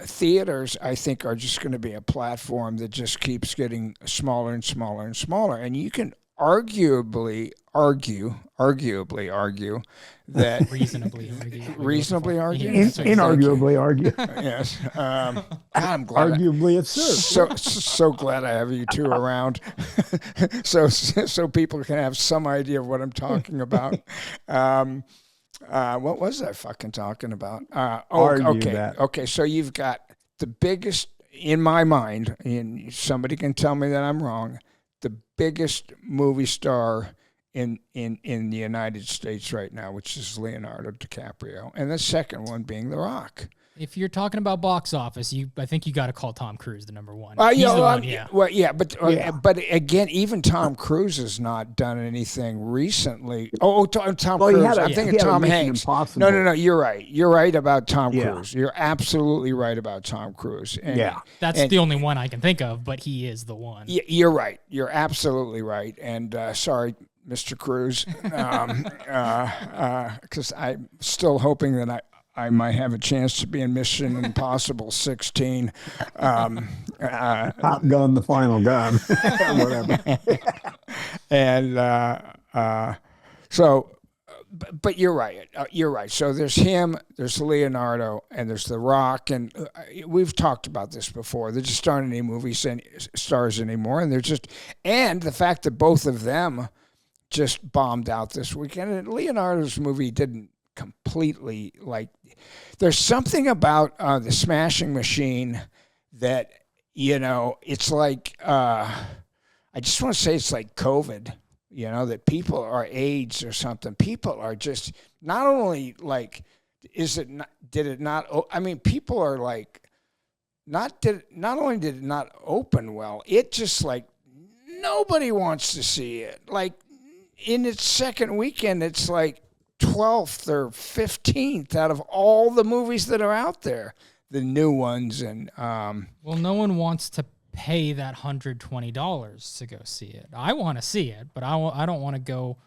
S2: theaters, I think, are just going to be a platform that just keeps getting smaller and smaller and smaller. And you can arguably argue that reasonably argue,
S1: inarguably argue.
S2: Yes, I'm glad.
S1: Arguably, it's
S2: so glad I have you two around, so people can have some idea of what I'm talking about. What was I fucking talking about? Okay. So you've got the biggest, in my mind, and somebody can tell me that I'm wrong, the biggest movie star in the United States right now, which is Leonardo DiCaprio, and the second one being The Rock.
S3: If you're talking about box office, I think you got to call Tom Cruise the number one. He's the one, yeah.
S2: Well, yeah, but again, even Tom Cruise has not done anything recently. Tom Cruise. I'm thinking Tom Hanks. No. You're right. You're right about Tom Cruise. You're absolutely right about Tom Cruise. And,
S3: that's the only one I can think of, but he is the one.
S2: You're right. You're absolutely right. And sorry, Mr. Cruise, because I'm still hoping that I might have a chance to be in Mission Impossible 16.
S1: Top Gun, the final gun, whatever.
S2: And so, but you're right. You're right. So there's him, there's Leonardo, and there's The Rock. And we've talked about this before. There just aren't any movie stars anymore. And and the fact that both of them just bombed out this weekend. And Leonardo's movie didn't completely, there's something about the Smashing Machine that it's like I just want to say it's like COVID, that people are AIDS or something. People are just not only people are like not only did it not open well, it just nobody wants to see it. In its second weekend, it's 12th or 15th out of all the movies that are out there, the new ones. And
S3: well, no one wants to pay that $120 to go see it. I want to see it, but I don't want to go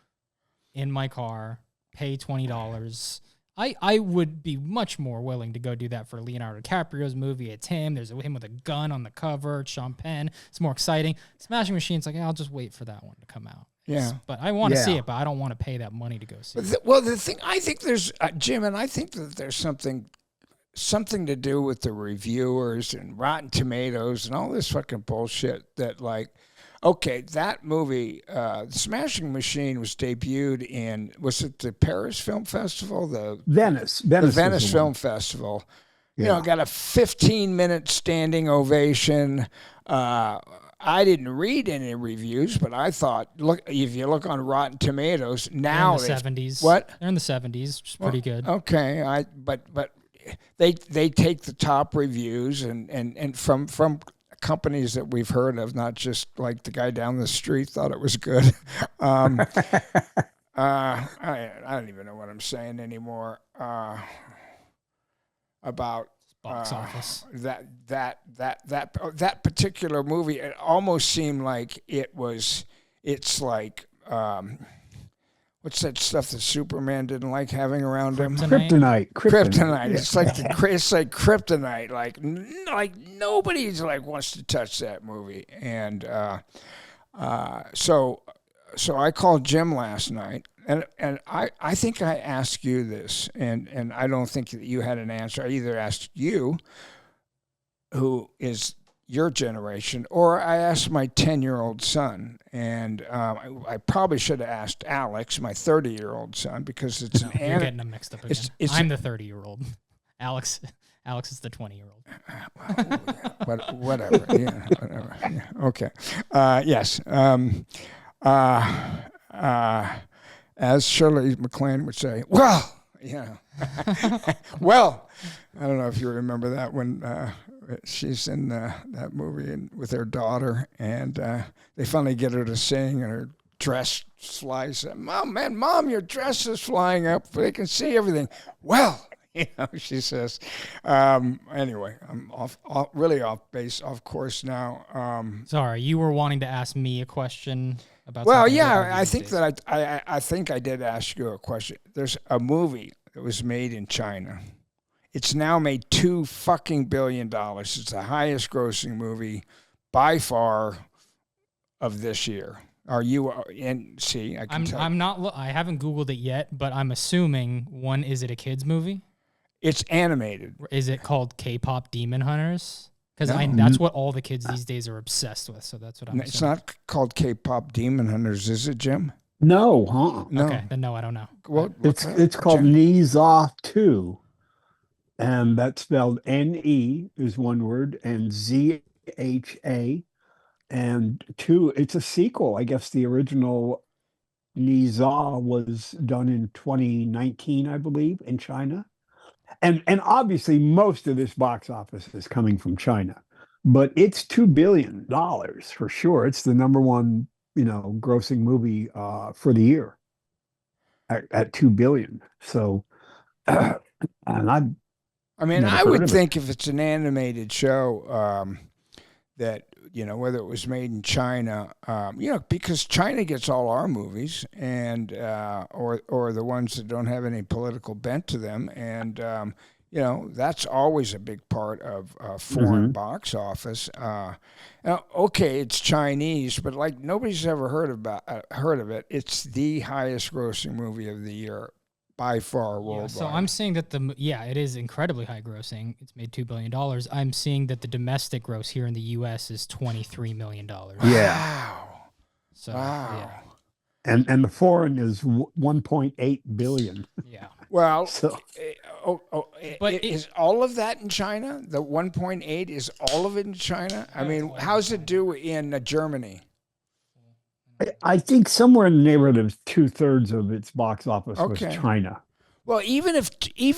S3: in my car, pay $20. I would be much more willing to go do that for Leonardo DiCaprio's movie. It's him. There's him with a gun on the cover. It's Sean Penn. It's more exciting. Smashing Machine's I'll just wait for that one to come out.
S2: Yeah,
S3: but I want to see it, but I don't want to pay that money to go see it.
S2: The thing, I think there's Jim, and I think that there's something to do with the reviewers and Rotten Tomatoes and all this fucking bullshit that that movie, The Smashing Machine, was debuted in, was it the Paris Film Festival? The
S1: Venice
S2: Film Festival. Yeah. Got a 15-minute standing ovation. I didn't read any reviews, but I thought, look, if you look on Rotten Tomatoes now,
S3: they're in the 70s.
S2: What?
S3: They're in the 70s, which is pretty good.
S2: Okay, but they take the top reviews and from companies that we've heard of, not just like the guy down the street thought it was good. I don't even know what I'm saying anymore about
S3: Box office.
S2: That particular movie. It almost seemed like it's like what's that stuff that Superman didn't like having around him?
S1: Kryptonite.
S2: Kryptonite. Yeah. It's like kryptonite. Like nobody's like wants to touch that movie. And so I called Jim last night, and I think I asked you this, and I don't think that you had an answer. I either asked you, who is your generation, or I asked my 10-year-old son, and I probably should have asked Alex, my 30-year-old son, because it's
S3: you're getting them mixed up again. I'm the 30-year-old. Alex is the 20-year-old.
S2: Whatever. Yeah, whatever. Yeah. Okay. Yes. As Shirley MacLaine would say, well, yeah. Well, I don't know if you remember that when she's in that movie with her daughter, and they finally get her to sing, and her dress flies up. Mom, your dress is flying up. They can see everything. Well, she says. Anyway, I'm really off base, off course now.
S3: Sorry, you were wanting to ask me a question about.
S2: Well, yeah, I think that I think I did ask you a question. There's a movie that was made in China. It's now made $2 billion. It's the highest grossing movie by far of this year. Are you and see? I can tell.
S3: I'm not. I haven't Googled it yet, but I'm assuming one. Is it a kids movie?
S2: It's animated.
S3: Is it called K-pop Demon Hunters? Because
S2: No.
S3: that's what all the kids these days are obsessed with. So that's what I'm.
S2: It's not called K-pop Demon Hunters, is it, Jim?
S1: No, huh?
S2: No.
S3: Okay, then no, I don't know.
S1: It's called Knees Off 2. And that's spelled N-E is one word, and Z-H-A. And 2, it's a sequel. I guess the original Niza was done in 2019, I believe, in China. And obviously most of this box office is coming from China. But it's $2 billion for sure. It's the number one, grossing movie for the year at $2 billion. So, and
S2: I would think if it's an animated show, that whether it was made in China, because China gets all our movies, and or the ones that don't have any political bent to them, and that's always a big part of foreign box office. Now, okay, it's Chinese, but like nobody's ever heard of it. It's the highest grossing movie of the year by far worldwide.
S3: So I'm seeing that it is incredibly high grossing. It's made $2 billion. I'm seeing that the domestic gross here in the U.S. is $23 million.
S1: Yeah.
S2: Wow.
S3: So,
S2: wow.
S3: Yeah.
S1: And the foreign is 1.8 billion.
S3: Yeah.
S2: Well,
S1: So,
S3: but
S2: is all of that in China? The 1.8 is all of it in China? I mean, how's it do in Germany?
S1: I think somewhere in the neighborhood of 2/3 of its box office was
S2: Okay.
S1: China.
S2: Well, even if you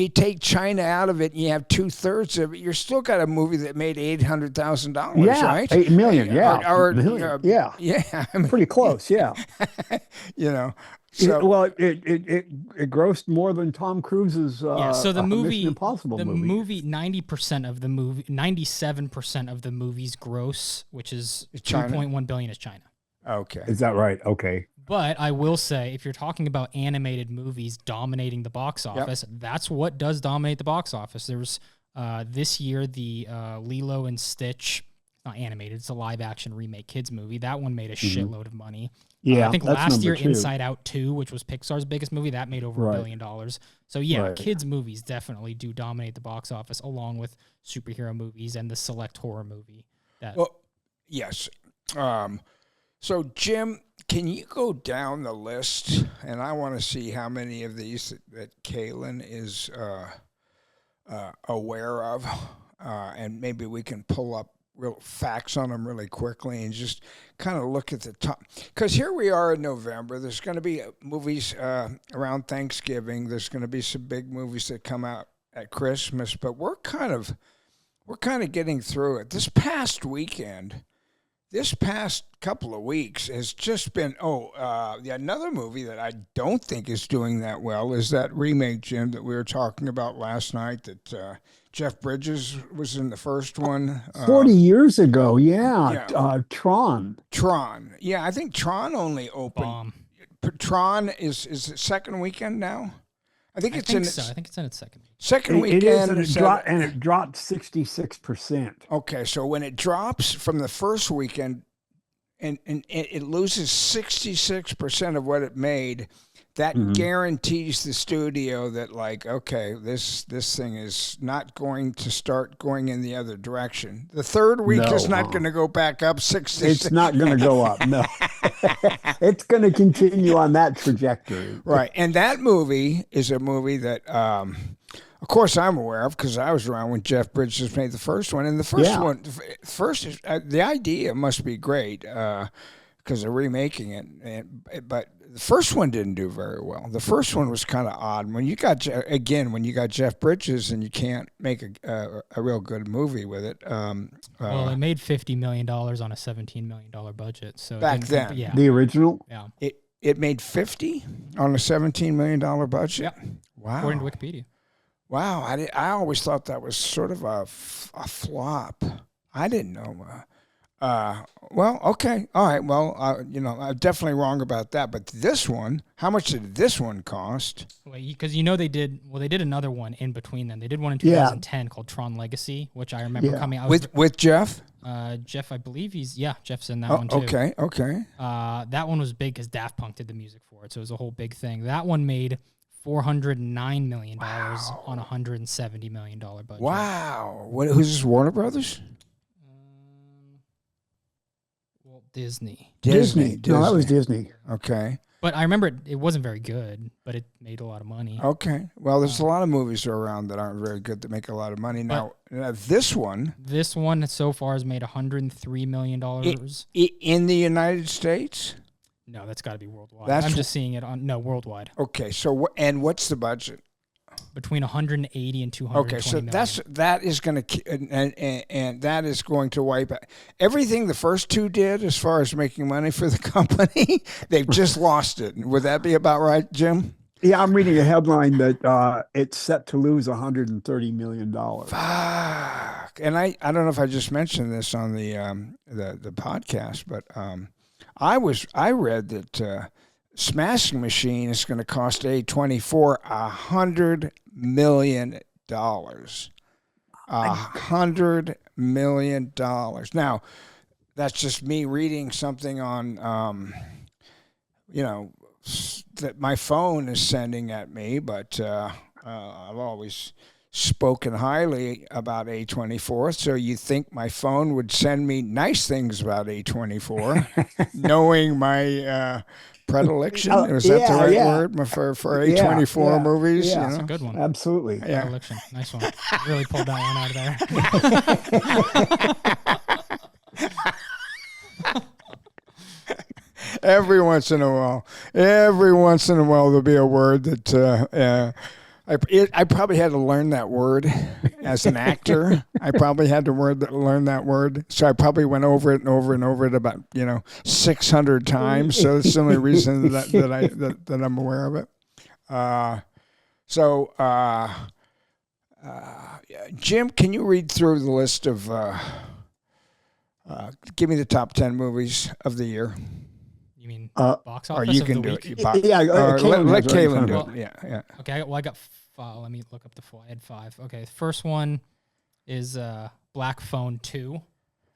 S2: take China out of it and you have 2/3 of it, you're still got a movie that made $800,000,
S1: Yeah,
S2: right?
S1: 8 million. Yeah,
S2: Or
S1: million, yeah,
S2: yeah. I mean,
S1: pretty close. Yeah.
S2: So
S1: Well, it grossed more than Tom Cruise's
S3: So the movie,
S1: Mission Impossible
S3: the
S1: movie.
S3: 90% of the movie, 97% of the movie's gross, which is
S2: China?
S3: 2.1 billion, is China.
S2: okay.
S1: Is that right? Okay.
S3: But I will say, if you're talking about animated movies dominating the box office, that's what does dominate the box office. There was this year the Lilo and Stitch, not animated, it's a live action remake kids movie. That one made a shitload of money.
S1: Yeah,
S3: I think
S1: that's
S3: last year
S1: number 2.
S3: Inside Out 2, which was Pixar's biggest movie, that made over $1
S1: Right.
S3: billion. So yeah,
S1: Right.
S3: kids movies definitely do dominate the box office, along with superhero movies and the select horror movie.
S2: Well, yes. So Jim, can you go down the list? And I want to see how many of these that Kaylin is aware of, and maybe we can pull up real facts on them really quickly and just kind of look at the top. Because here we are in November. There's going to be movies around Thanksgiving. There's going to be some big movies that come out at Christmas. But we're kind of getting through it. This past couple of weeks has just been, another movie that I don't think is doing that well is that remake, Jim, that we were talking about last night that Jeff Bridges was in the first one.
S1: 40 years ago, Tron.
S2: Tron. Yeah, I think Tron only opened. Tron is the second weekend now? I think it's in its second. Second weekend.
S1: It is, and it dropped 66%.
S2: Okay, so when it drops from the first weekend and it loses 66% of what it made, that guarantees the studio that, like, okay, this thing is not going to start going in the other direction. The third week is not going to go back up 66%.
S1: It's not going to go up, no. It's going to continue on that trajectory.
S2: Right, and that movie is a movie that, of course, I'm aware of because I was around when Jeff Bridges made the first one. And the first the idea must be great because they're remaking it, but the first one didn't do very well. The first one was kind of odd. When you got Jeff Bridges and you can't make a real good movie with it.
S3: Well, it made $50 million on a $17 million budget. So
S2: back then,
S1: the original,
S2: it made 50 on a $17 million budget.
S3: Yeah.
S2: Wow.
S3: According to Wikipedia.
S2: Wow, I always thought that was sort of a flop. I didn't know. Well, okay, all right. Well, I'm definitely wrong about that. But this one, how much did this one cost?
S3: Because they did another one in between them. They did one in 2010 called Tron Legacy, which I remember coming out
S2: with Jeff.
S3: Jeff, I believe Jeff's in that one too.
S2: Okay.
S3: That one was big because Daft Punk did the music for it, so it was a whole big thing. That one made $409 million on a $170 million budget.
S2: Wow. Who's this, Warner Brothers?
S3: Disney.
S1: No, that was Disney.
S2: Okay.
S3: But I remember it wasn't very good, but it made a lot of money.
S2: Okay. Well, there's a lot of movies around that aren't very good that make a lot of money. Now this one
S3: so far has made $103 million.
S2: In the United States?
S3: No, that's got to be worldwide. I'm just seeing it worldwide.
S2: Okay. So what's the budget?
S3: Between 180 and 220
S2: Okay, so
S3: million.
S2: that is going to and that is going to wipe out everything the first two did as far as making money for the company. They've just lost it. Would that be about right, Jim?
S1: Yeah, I'm reading a headline that it's set to lose $130 million.
S2: Fuck. And I don't know if I just mentioned this on the podcast, but I read that Smashing Machine is going to cost A24 $100 million. $100 million. Now, that's just me reading something on, that my phone is sending at me, but I've always spoken highly about A24, so you think my phone would send me nice things about A24, knowing my predilection. Is that the right word for A24 movies?
S1: Yeah,
S3: that's a good one.
S1: Absolutely.
S3: Yeah. Predilection. Nice one. Really pulled that one out of there.
S2: Every once in a while, there'll be a word that I probably had to learn that word as an actor. I probably had to learn that word, so I probably went over it and over and over it about 600 times. So that's the only reason that I'm aware of it. Jim, can you read through the list of? Give me the top 10 movies of the year.
S3: You mean box office?
S2: Or you
S3: of
S2: can
S3: the
S2: do
S3: week?
S2: it.
S1: Let
S2: Kaylin do it. Yeah.
S3: Okay, I got. Let me look up the full. I had 5. Okay, the first one is Black Phone 2.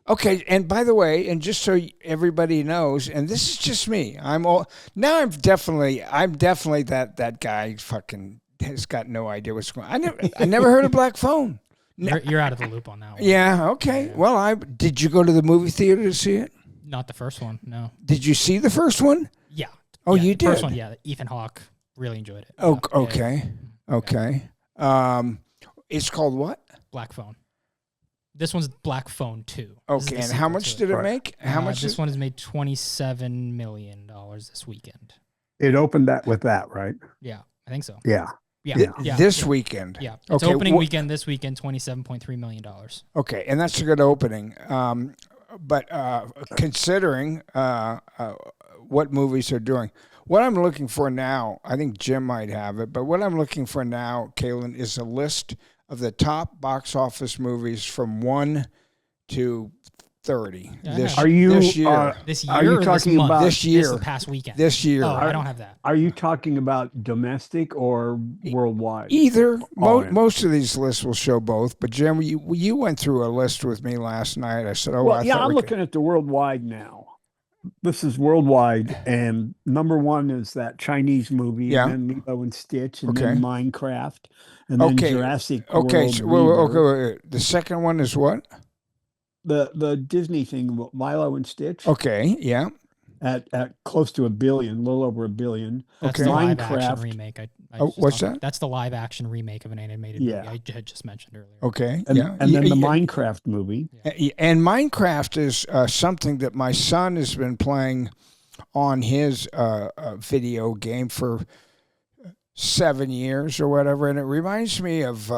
S2: Okay, and by the way, and just so everybody knows, and this is just me, I'm definitely that guy fucking has got no idea what's going on. I never heard of Black Phone.
S3: You're out of the loop on that one.
S2: Yeah, okay. Yeah. Well, did you go to the movie theater to see it?
S3: Not the first one, no.
S2: Did you see the first one?
S3: Yeah.
S2: Oh, you did?
S3: The first one, yeah. Ethan Hawke, really enjoyed it.
S2: Oh, okay. Yeah. Okay. It's called what?
S3: Black Phone. This one's Black Phone 2.
S2: Okay, and how much did it make? How much?
S3: This one has made $27 million this weekend.
S1: It opened that with that, right?
S3: Yeah, I think so.
S1: Yeah.
S2: This weekend.
S3: Yeah. It's opening weekend this weekend, $27.3 million.
S2: Okay, and that's a good opening. But considering what movies are doing, what I'm looking for now, I think Jim might have it, but what I'm looking for now, Kaylin, is a list of the top box office movies from 1 to 30 this year.
S3: This year
S1: Are you
S3: or
S1: talking
S3: month?
S1: about
S2: this year?
S3: This past weekend.
S2: This year.
S3: Oh, I don't have that.
S1: Are you talking about domestic or worldwide?
S2: Either. Most of these lists will show both. But Jim, you went through a list with me last night. I said,
S1: I'm looking at the worldwide now. This is worldwide, and number one is that Chinese movie, and then Lilo and Stitch, and then Minecraft, and then Jurassic World.
S2: Okay, the second one is what?
S1: The Disney thing, Lilo and Stitch.
S2: Okay, yeah.
S1: At close to $1 billion, a little over $1 billion.
S3: That's the live action remake.
S2: What's that?
S3: That's the live action remake of an animated movie I had just mentioned earlier.
S2: Okay,
S1: and then the Minecraft movie.
S2: And Minecraft is something that my son has been playing on his video game for 7 years or whatever, and it reminds me of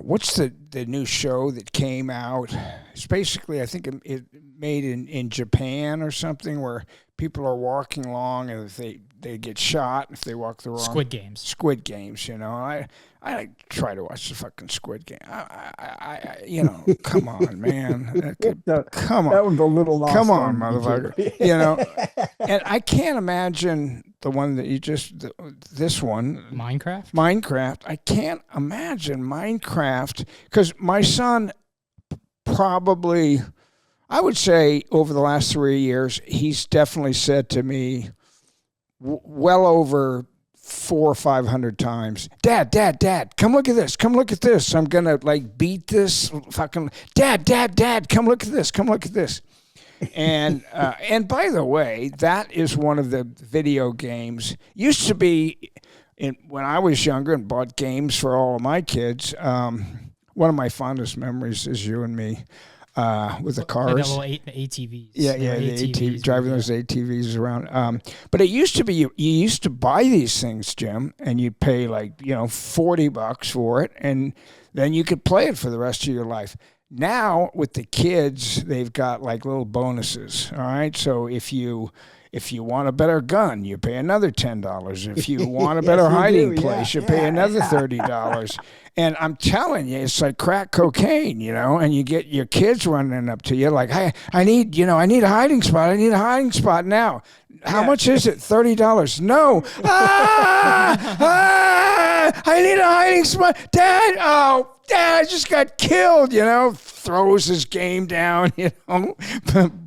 S2: what's the new show that came out? It's basically, I think it made in Japan or something, where people are walking along and if they get shot if they walk the wrong.
S3: Squid Games.
S2: Squid Games, you know. I try to watch the fucking Squid Game. I come on, man. Come on.
S1: That was a little lost.
S2: Come on, motherfucker. You know. And I can't imagine the one that this one.
S3: Minecraft?
S2: I can't imagine Minecraft, because my son probably, I would say over the last 3 years, he's definitely said to me well over 400 or 500 times, Dad, come look at this. Come look at this. I'm going to beat this fucking, Dad, come look at this. And by the way, that is one of the video games. Used to be, when I was younger and bought games for all of my kids, one of my fondest memories is you and me with the cars.
S3: Like little ATVs.
S2: Yeah, the ATVs, driving those ATVs around. But it used to be, you used to buy these things, Jim, and you'd pay $40 for it, and then you could play it for the rest of your life. Now, with the kids, they've got little bonuses, all right? So if you want a better gun, you pay another $10. If you want a better hiding place, you pay another $30. And I'm telling you, it's like crack cocaine, and you get your kids running up to you like, hey, I need a hiding spot. I need a hiding spot now. How much is it? $30. No. I need a hiding spot. Dad, I just got killed, throws his game down,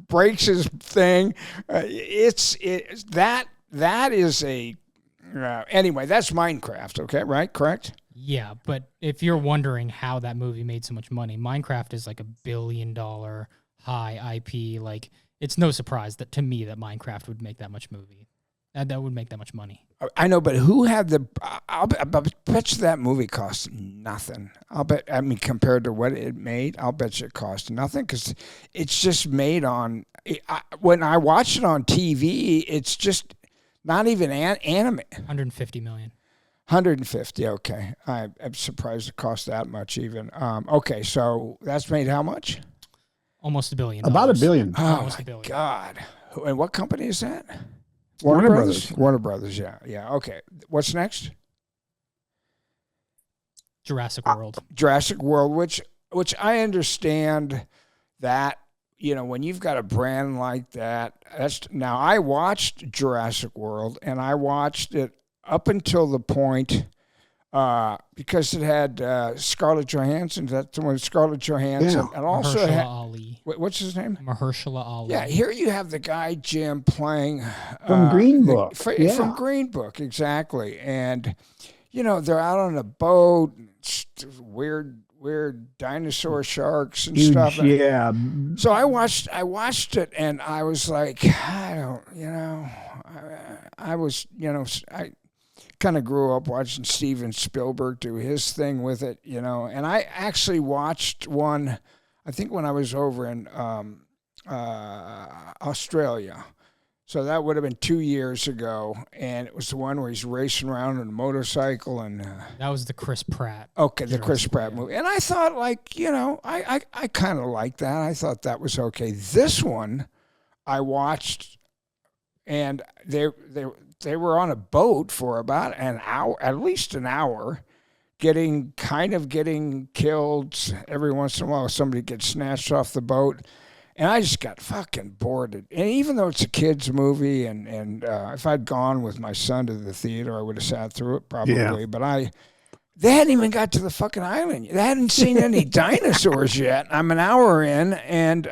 S2: breaks his thing. That is a, anyway, that's Minecraft. Okay. Right. Correct.
S3: Yeah. But if you're wondering how that movie made so much money, Minecraft is like $1 billion high IP. It's no surprise that Minecraft would make that much movie. That would make that much money.
S2: I know, but who had I'll bet you that movie cost nothing. Compared to what it made, I'll bet you it cost nothing, because it's just made on. When I watch it on TV, it's just not even anime.
S3: 150 million.
S2: 150. Okay, I'm surprised it cost that much even. Okay, so that's made how much?
S3: Almost $1 billion.
S1: About $1 billion.
S2: Oh my God! And what company is that?
S1: Warner Brothers.
S2: Warner Brothers, yeah. Okay. What's next?
S3: Jurassic World.
S2: Jurassic World, which I understand that, when you've got a brand like that, now I watched Jurassic World, and I watched it up until the point, because it had Scarlett Johansson. That's the one, Scarlett Johansson, and also
S3: Mahershala Ali.
S2: What's his name?
S3: Mahershala Ali.
S2: Yeah, here you have the guy Jim playing
S1: from Green Book.
S2: From Green Book, exactly. And they're out on a boat, weird dinosaur sharks and stuff.
S1: Yeah.
S2: So I watched it, and I was like, kind of grew up watching Steven Spielberg do his thing with it, you know. And I actually watched one, I think when I was over in Australia. So that would have been 2 years ago, and it was the one where he's racing around on a motorcycle. And
S3: that was the Chris Pratt.
S2: Okay, the Chris Pratt movie. And I thought, like, you know, I kind of liked that. I thought that was okay. This one I watched, and they were on a boat for about an hour, at least an hour, getting killed. Every once in a while, somebody gets snatched off the boat. And I just got fucking bored. And even though it's a kid's movie, and if I'd gone with my son to the theater, I would have sat through it probably. Yeah. But they hadn't even got to the fucking island. They hadn't seen any dinosaurs yet. I'm an hour in, and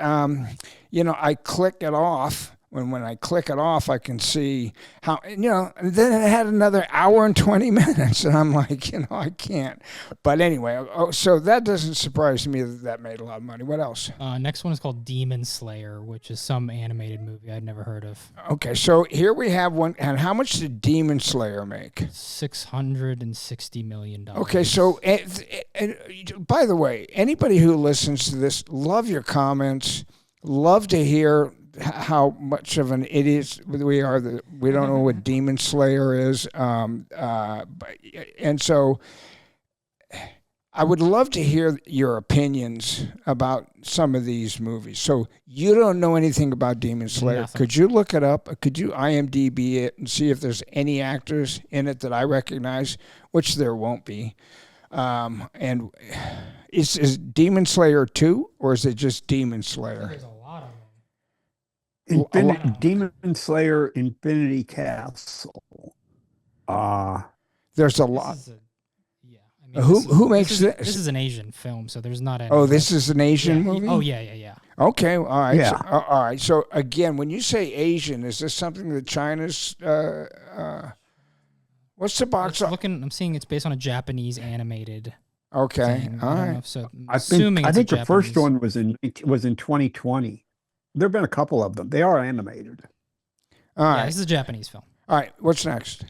S2: you know, I click it off. When I click it off, I can see how, you know, and then it had another hour and 20 minutes, and I'm like, you know, I can't. But anyway, so that doesn't surprise me that made a lot of money. What else?
S3: Next one is called Demon Slayer, which is some animated movie I'd never heard of.
S2: Okay, so here we have one. And how much did Demon Slayer make?
S3: $660 million.
S2: Okay, so by the way, anybody who listens to this, love your comments, love to hear how much of an idiot we are that we don't know what Demon Slayer is, and so I would love to hear your opinions about some of these movies. So you don't know anything about Demon Slayer.
S3: Nothing.
S2: Could you look it up? Could you IMDb it and see if there's any actors in it that I recognize, which there won't be? And is Demon Slayer 2, or is it just Demon Slayer?
S3: There's a lot of them.
S1: Demon Slayer Infinity Castle.
S2: There's a lot.
S3: Who
S2: makes this?
S3: This is an Asian film, so there's not any.
S2: Oh, this is an Asian movie?
S3: Oh, yeah.
S2: Okay, all right.
S1: Yeah.
S2: So, all right. So, again, when you say Asian, is this something that China's... what's the box?
S3: I'm seeing it's based on a Japanese animated
S2: Okay,
S3: thing.
S2: all right.
S3: So
S1: I think the first one was in 2020. There have been a couple of them. They are animated.
S2: All right.
S3: Yeah, this is a Japanese film.
S2: All right. What's next?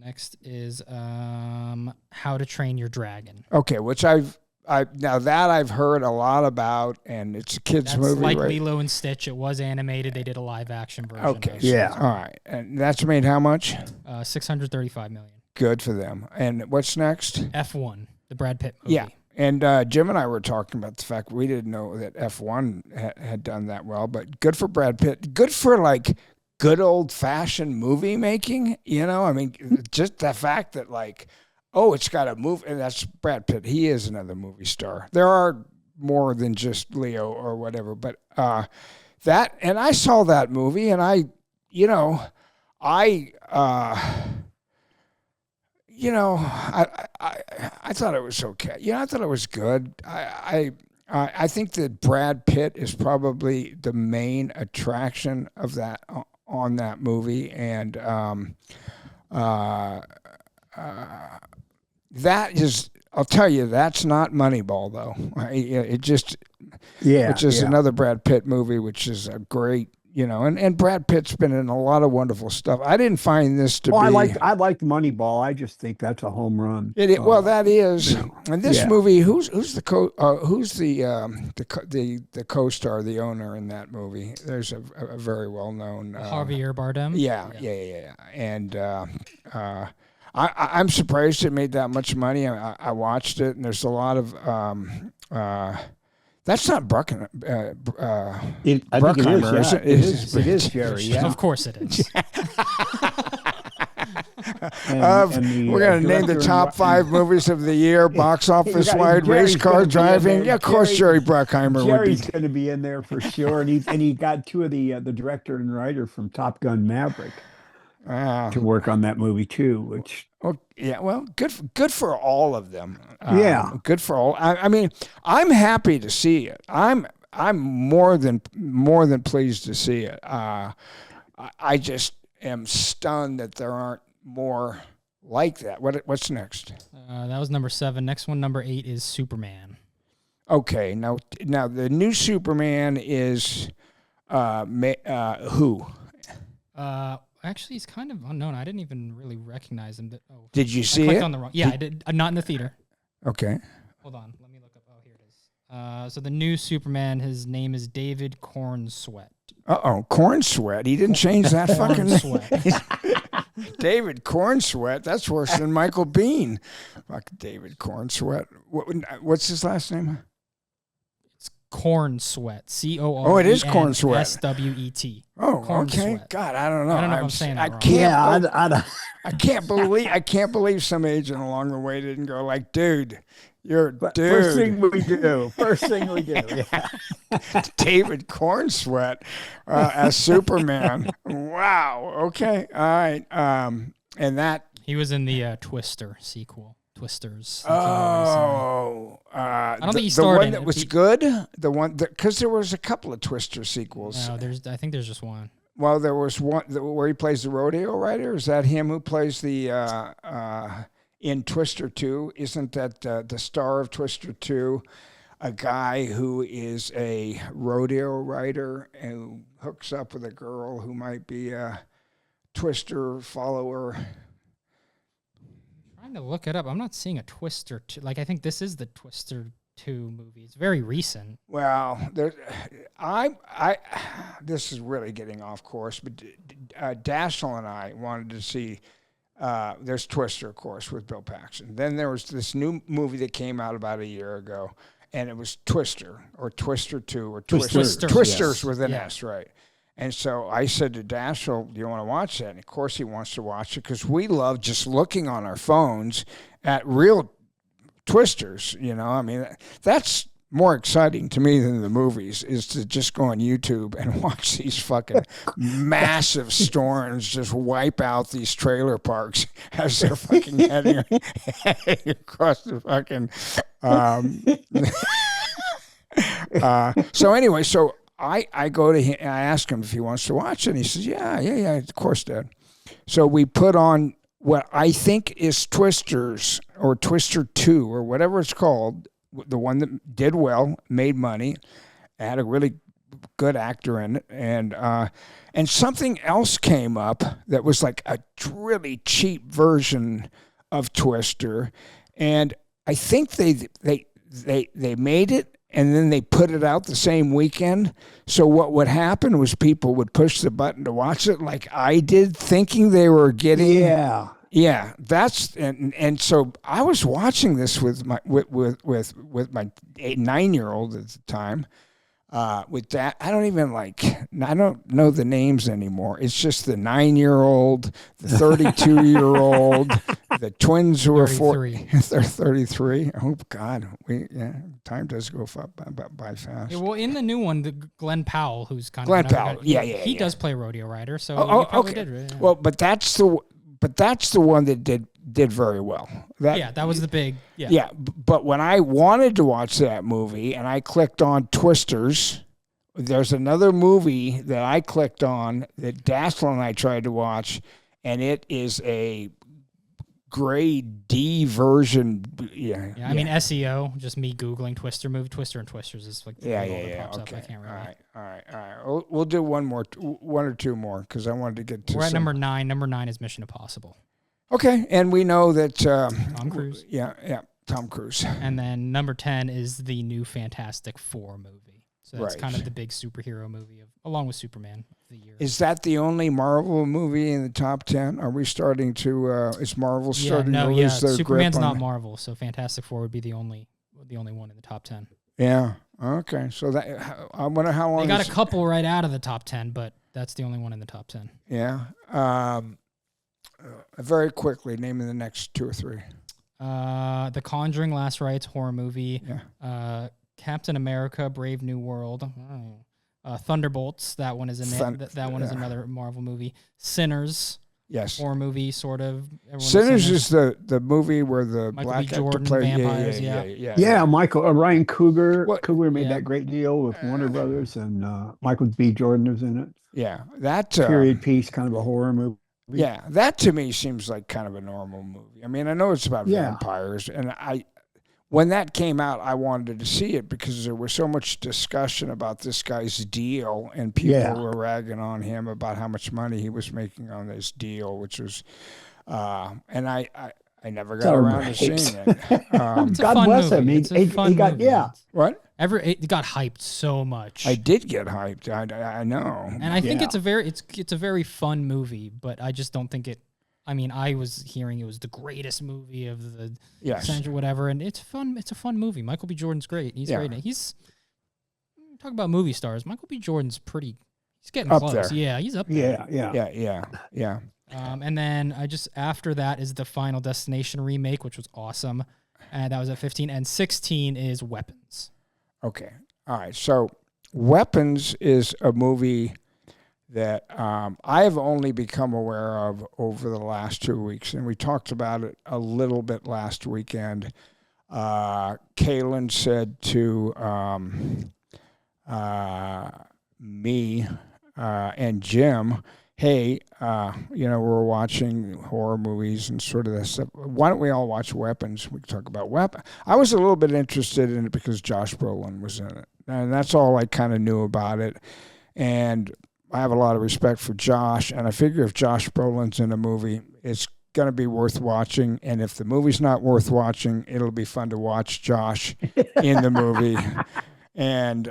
S3: Next is How to Train Your Dragon.
S2: Okay, which I've heard a lot about, and it's a kid's movie.
S3: Like
S2: right?
S3: Lilo and Stitch. It was animated. They did a live action version.
S2: Okay.
S1: Yeah.
S2: All right. And that's made how much?
S3: $635 million.
S2: Good for them. And what's next?
S3: F1, the Brad Pitt movie.
S2: Yeah. And Jim and I were talking about the fact we didn't know that F1 had done that well, but good for Brad Pitt. Good for, like, good old-fashioned movie making, you know? I mean, just the fact that, like, oh, it's got a movie, and that's Brad Pitt. He is another movie star. There are more than just Leo or whatever, but that, and I saw that movie, and I thought it was okay. You know, I thought it was good. I think that Brad Pitt is probably the main attraction of that on that movie, and that is. I'll tell you, that's not Moneyball though. It's just another Brad Pitt movie, which is a great. You know, and Brad Pitt's been in a lot of wonderful stuff. I didn't find this to be.
S1: I liked Moneyball. I just think that's a home run.
S2: Well, that is. And this movie, who's the co-star, the owner in that movie? There's a very well known
S3: Javier Bardem.
S2: Yeah. And I'm surprised it made that much money. I watched it, and there's a lot of. That's not Bruckheimer.
S1: I think it is. It is, Jerry. Yeah.
S3: Of course it is.
S2: We're going to name the top 5 movies of the year, box office wide, race car driving. Yeah, of course, Jerry Bruckheimer would be.
S1: Jerry's going to be in there for sure, and he got 2 of the director and writer from Top Gun Maverick to work on that movie too, which.
S2: Well, good for all of them.
S1: Good
S2: for all. I mean, I'm happy to see it. I'm more than pleased to see it. I just am stunned that there aren't more like that. What's next?
S3: That was number 7. Next one, number 8, is Superman.
S2: Okay, now the new Superman is who?
S3: I Actually, he's kind of unknown. I didn't even really recognize him.
S2: Did you see
S3: I clicked
S2: it?
S3: on the wrong. Yeah, I did. Not in the theater.
S2: Okay.
S3: Hold on. Let me look up. Oh, here it is. So the new Superman, his name is David Cornsweet.
S2: Corn Sweat. He didn't change that fucking
S3: Cornsweet.
S2: David Cornsweat. That's worse than Michael Biehn. Fuck David Cornsweat. What's his last name?
S3: Cornsweat. CORN.
S2: Oh, it is Cornsweat.
S3: SWET.
S2: Oh,
S3: Corn
S2: okay.
S3: Sweat.
S2: God, I don't know.
S3: I don't know if I'm saying that wrong.
S2: I can't believe some agent along the way didn't go like, dude, you're a dude.
S1: First thing we do. Yeah.
S2: David Cornsweat as Superman. Wow. Okay. All right. And that
S3: he was in the Twister sequel. Twisters.
S2: I
S3: don't think he starred
S2: the one
S3: in
S2: that
S3: it.
S2: was good. The one that because there was a couple of Twister sequels.
S3: No, I think there's just one.
S2: Well, there was one where he plays the rodeo rider. Is that him who plays the in Twister 2? Isn't that the star of Twister 2? A guy who is a rodeo rider and hooks up with a girl who might be a Twister follower.
S3: Trying to look it up. I'm not seeing a Twister 2. Like, I think this is the Twister 2 movie. It's very recent.
S2: Well, this is really getting off course, but Dashiell and I wanted to see, there's Twister, of course, with Bill Paxton. Then there was this new movie that came out about a year ago, and it was Twister, or Twister 2, or Twisters
S3: yes.
S2: with an S, right? And so I said to Dashiell, do you want to watch that? And of course he wants to watch it because we love just looking on our phones at real twisters, you know. I mean, that's more exciting to me than the movies, is to just go on YouTube and watch these fucking massive storms just wipe out these trailer parks as they're fucking heading across the fucking... so anyway, I go to him and I ask him if he wants to watch it. And he says, yeah, of course, Dad. So we put on what I think is Twisters or Twister 2 or whatever it's called, the one that did well, made money, had a really good actor in it. And something else came up that was like a really cheap version of Twister. And I think they made it, and then they put it out the same weekend. So what would happen was people would push the button to watch it like I did, thinking they were getting... Yeah, that's... And so I was watching this with my 9-year-old at the time. With that, I don't know the names anymore. It's just the 9-year-old, the 32-year-old, the twins who are 40. They're 33. Oh God, time does go by fast.
S3: Yeah, well, in the new one, the Glenn Powell, who's kind
S2: Glenn
S3: of
S2: Powell,
S3: he does play rodeo rider, so
S2: oh,
S3: probably
S2: okay.
S3: did. Yeah.
S2: Well, but that's the one that did very well.
S3: That was the big.
S2: Yeah, but when I wanted to watch that movie and I clicked on Twisters, there's another movie that I clicked on that Dashiell and I tried to watch, and it is a grade D version. Yeah.
S3: I mean, SEO, just me Googling Twister movie, Twister and Twisters is like
S2: okay.
S3: Up. I can't really.
S2: All right. We'll do one or two more because I wanted to get to.
S3: We're at number 9. Number 9 is Mission Impossible.
S2: Okay, and we know that
S3: Tom Cruise.
S2: Yeah, Tom Cruise.
S3: And then number 10 is the new Fantastic Four movie. So that's kind of the big superhero movie along with Superman of the year.
S2: Is that the only Marvel movie in the top 10? Are we starting to? Is Marvel starting to lose their
S3: Superman's
S2: grip
S3: not
S2: on
S3: Marvel, so Fantastic Four would be the only one in the top 10.
S2: Yeah. Okay. So that I wonder how long
S3: they got a couple right out of the top 10, but that's the only one in the top 10.
S2: Yeah. Very quickly, name the next 2 or 3.
S3: The Conjuring: Last Rites horror movie.
S2: Yeah.
S3: Captain America: Brave New World. Thunderbolts. That one is that one is another Marvel movie. Sinners.
S2: Yes.
S3: Horror movie, sort of.
S2: Sinners is the movie where the
S3: Michael
S2: black
S3: B. Jordan,
S2: actor plays.
S3: vampires,
S2: Yeah.
S1: Michael Ryan Cougar.
S2: What?
S1: Cougar made that great deal with Warner Brothers, and Michael B. Jordan was in it.
S2: Yeah, that
S1: period piece, kind of a horror movie.
S2: Yeah, that to me seems like kind of a normal movie. I mean, I know it's about vampires, and when that came out, I wanted to see it because there was so much discussion about this guy's deal, and people were ragging on him about how much money he was making on this deal, which was, and I never got around to seeing it.
S1: God bless him. He got
S2: What?
S3: It got hyped so much.
S2: I did get hyped. I know,
S3: and I think it's a very fun movie, but I just don't think it. I mean, I was hearing it was the greatest movie of the century, whatever, and it's fun. It's a fun movie. Michael B. Jordan's great. He's great. He's talk about movie stars. Michael B. Jordan's pretty. He's getting
S2: up
S3: close.
S2: there.
S3: Yeah, he's up there.
S2: Yeah.
S3: And then after that is the Final Destination remake, which was awesome, and that was at 15. And 16 is Weapons.
S2: Okay. All right. So Weapons is a movie that I have only become aware of over the last 2 weeks, and we talked about it a little bit last weekend. Kaylin said to me and Jim, hey, we're watching horror movies and sort of that stuff. Why don't we all watch Weapons? We can talk about Weapons. I was a little bit interested in it because Josh Brolin was in it, and that's all I kind of knew about it. And I have a lot of respect for Josh, and I figure if Josh Brolin's in a movie, it's going to be worth watching. And if the movie's not worth watching, it'll be fun to watch Josh in the movie. And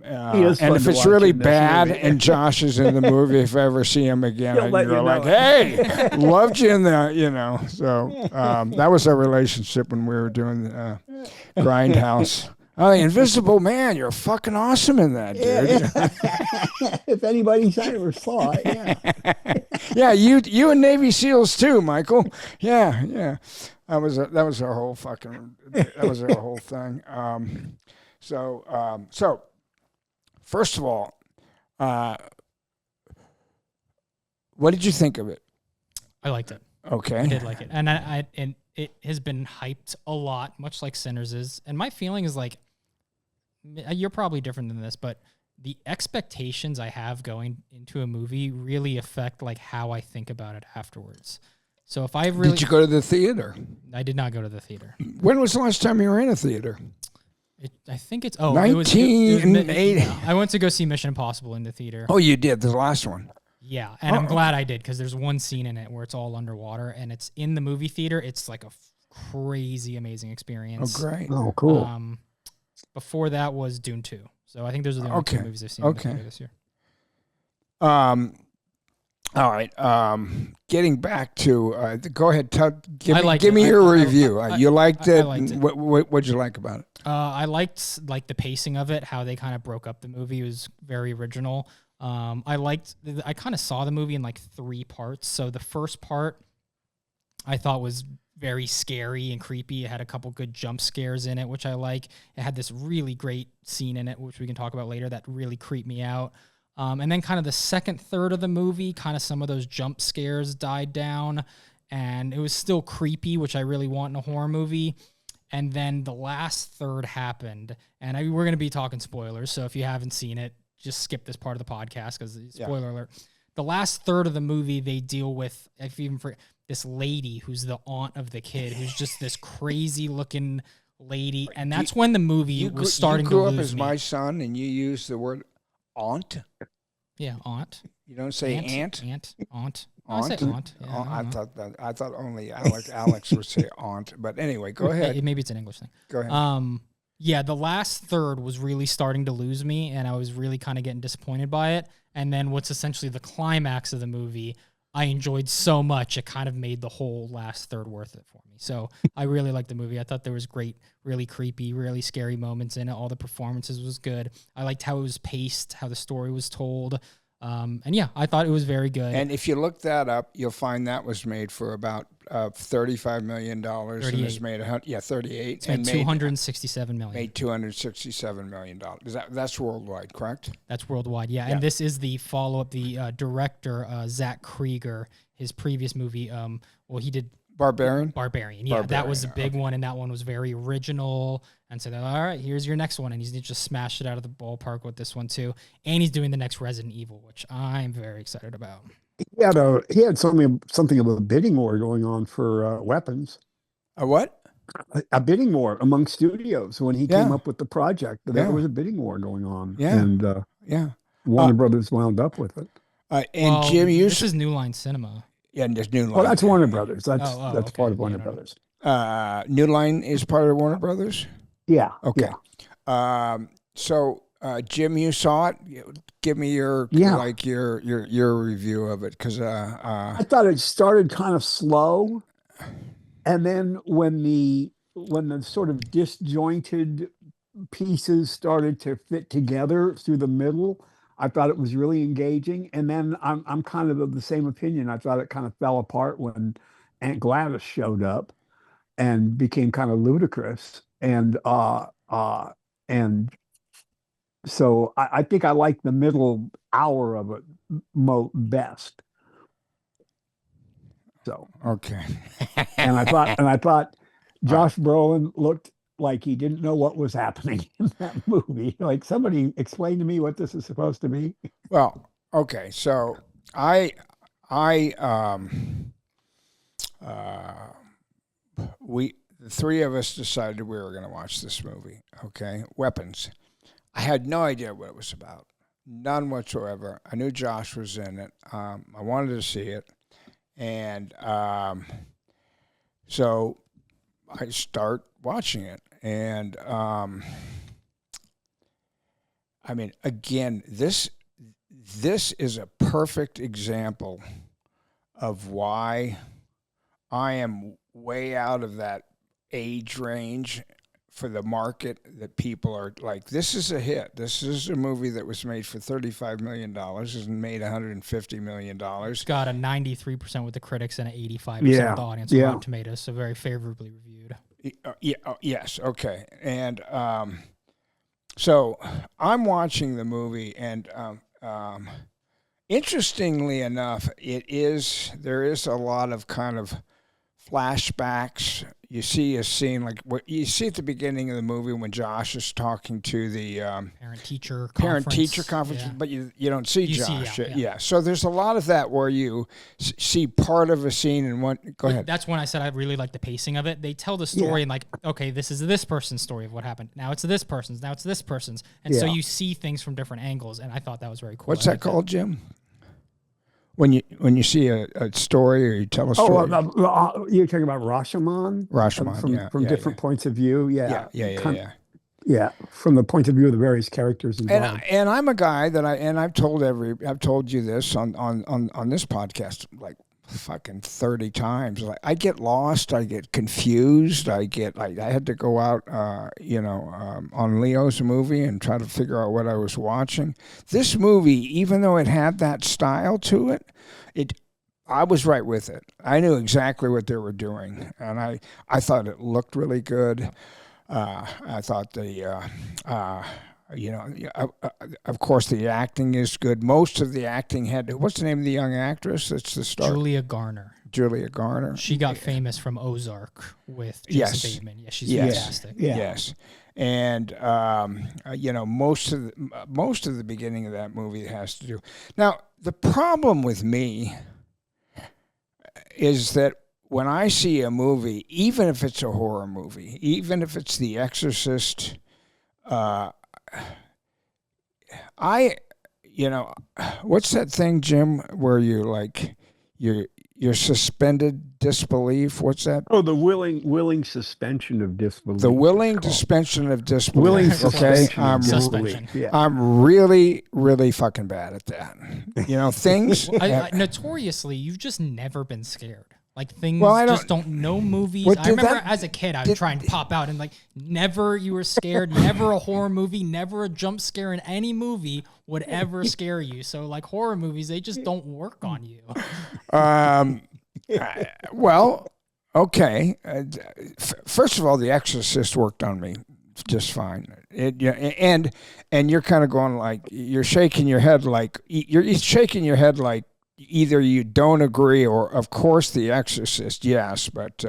S2: if it's really bad and Josh is in the movie, if I ever see him again, I can go like, hey, loved you in the, So that was our relationship when we were doing Grindhouse. Oh, the Invisible Man, you're fucking awesome in that, dude.
S1: If anybody's ever saw it,
S2: yeah, you and Navy SEALs too, Michael. Yeah. That was our whole thing. So first of all, what did you think of it?
S3: I liked it.
S2: Okay.
S3: I did like it. And it has been hyped a lot, much like Sinners is. And my feeling is like, you're probably different than this, but the expectations I have going into a movie really affect like how I think about it afterwards. So if I really...
S2: Did you go to the theater?
S3: I did not go to the theater.
S2: When was the last time you were in a theater?
S3: I think it's...
S2: 1980.
S3: I went to go see Mission Impossible in the theater.
S2: Oh, you did? The last one?
S3: Yeah, and I'm glad I did because there's one scene in it where it's all underwater and it's in the movie theater. It's like a crazy, amazing experience.
S2: Oh, great.
S1: Oh, cool.
S3: Before that was Dune 2. So I think those are the only two movies I've seen in the theater this year.
S2: All right. Getting back to go ahead. Give me your review. You liked it. I liked it. What'd you like about it?
S3: I liked like the pacing of it, how they kind of broke up the movie. It was very original. I kind of saw the movie in like 3 parts. So the first part I thought was very scary and creepy. It had a couple good jump scares in it, which I like. It had this really great scene in it, which we can talk about later, that really creeped me out. And then kind of the second third of the movie, kind of some of those jump scares died down, and it was still creepy, which I really want in a horror movie. And then the last third happened, and we're going to be talking spoilers, so if you haven't seen it, just skip this part of the podcast because spoiler alert. The last third of the movie, they deal with, this lady who's the aunt of the kid, who's just this crazy looking lady, and that's when the movie was starting to lose me.
S2: You grew up as my son, and you use the word aunt.
S3: Yeah, aunt.
S2: You don't say aunt.
S3: Aunt.
S2: I
S3: say aunt. Yeah,
S2: I thought only Alex would say aunt. But anyway, go ahead.
S3: Maybe it's an English thing.
S2: Go ahead.
S3: Yeah, the last third was really starting to lose me, and I was really kind of getting disappointed by it. And then what's essentially the climax of the movie, I enjoyed so much, it kind of made the whole last third worth it for me. So I really liked the movie. I thought there was great, really creepy, really scary moments in it. All the performances was good. I liked how it was paced, how the story was told. And yeah, I thought it was very good.
S2: And if you look that up, you'll find that was made for about $35 million. 38. And it's made 38.
S3: It's made $267 million.
S2: Made $267 million. That's worldwide, correct?
S3: That's worldwide, yeah. And this is the follow-up. The director, Zach Krieger, his previous movie, he did
S2: Barbarian?
S3: Yeah, that was a big one, and that one was very original. And so, all right, here's your next one. And he's just smashed it out of the ballpark with this one, too. And he's doing the next Resident Evil, which I'm very excited about.
S1: He had something of a bidding war going on for Weapons.
S2: A what?
S1: a bidding war among studios when he came
S2: Yeah.
S1: up with the project. There
S2: Yeah.
S1: was a bidding war going on,
S2: Yeah.
S1: and
S2: Yeah.
S1: Warner Brothers wound up with it.
S2: And
S3: Well,
S2: Jim,
S3: this is New Line Cinema.
S2: yeah, and there's New Line.
S1: Oh, that's Warner Brothers. That's
S3: okay.
S1: part of
S3: Yeah,
S1: Warner
S3: no.
S1: Brothers.
S2: New Line is part of Warner Brothers.
S1: Yeah.
S2: Okay.
S1: Yeah.
S2: So, Jim, you saw it. Give me your your review of it, because
S1: I thought it started kind of slow, and then when the sort of disjointed pieces started to fit together through the middle, I thought it was really engaging. And then I'm kind of the same opinion. I thought it kind of fell apart when Aunt Gladys showed up and became kind of ludicrous. And so I think I like the middle hour of it best. So
S2: okay.
S1: and I thought Josh Brolin looked like he didn't know what was happening in that movie. Like, somebody explain to me what this is supposed to be.
S2: Well, okay, so the three of us decided we were going to watch this movie. Okay, Weapons. I had no idea what it was about, none whatsoever. I knew Josh was in it. I wanted to see it, and so I start watching it, and I mean, again, this is a perfect example of why I am way out of that age range for the market that people are like, this is a hit. This is a movie that was made for $35 million and made $150 million.
S3: It's got a 93% with the critics and an 85%
S1: Yeah,
S3: with the audience
S1: yeah.
S3: on Rotten Tomatoes, so very favorably reviewed.
S2: Yes, okay. And so I'm watching the movie, and interestingly enough, there is a lot of kind of flashbacks. You see a scene like what you see at the beginning of the movie when Josh is talking to the
S3: parent-teacher
S2: conference,
S3: yeah.
S2: but you don't see
S3: You
S2: Josh.
S3: see, yeah.
S2: So there's a lot of that where you see part of a scene and one. Go ahead.
S3: That's when I said I really like the pacing of it. They tell the story and like, okay, this is this person's story of what happened. Now it's this person's. Now it's this person's. And so you see things from different angles, and I thought that was very cool.
S2: What's that called, Jim? When you see a story or you tell a story.
S1: You're talking about Rashomon? From different points of view. Yeah. Yeah, from the point of view of the various characters involved.
S2: And I'm a guy that I've told you this on this podcast like fucking 30 times. Like, I get lost, I get confused, I had to go out on Leo's movie and try to figure out what I was watching. This movie, even though it had that style to it, I was right with it. I knew exactly what they were doing, and I thought it looked really good. I thought of course, the acting is good. Most of the acting what's the name of the young actress that's the star?
S3: Julia Garner. She got famous from Ozark with Jason Bateman. Yeah, she's fantastic.
S1: Yeah.
S2: Yes. And most of the beginning of that movie has to do. Now, the problem with me is that when I see a movie, even if it's a horror movie, even if it's The Exorcist, what's that thing, Jim, where you're suspended disbelief? What's that?
S1: Oh, the willing suspension of disbelief.
S2: The willing suspension of disbelief.
S1: Willing
S2: okay,
S1: suspension of disbelief. Yeah.
S2: I'm really, really fucking bad at that. Things.
S3: Notoriously, you've just never been scared. Like, things just don't know movies.
S2: What,
S3: I remember as a kid, I would try and pop out and like, never you were scared, never a horror movie, never a jump scare in any movie would ever scare you. So like horror movies, they just don't work on you.
S2: Well, okay. First of all, The Exorcist worked on me just fine. And you're kind of going like, you're shaking your head like either you don't agree or, of course, The Exorcist, yes, but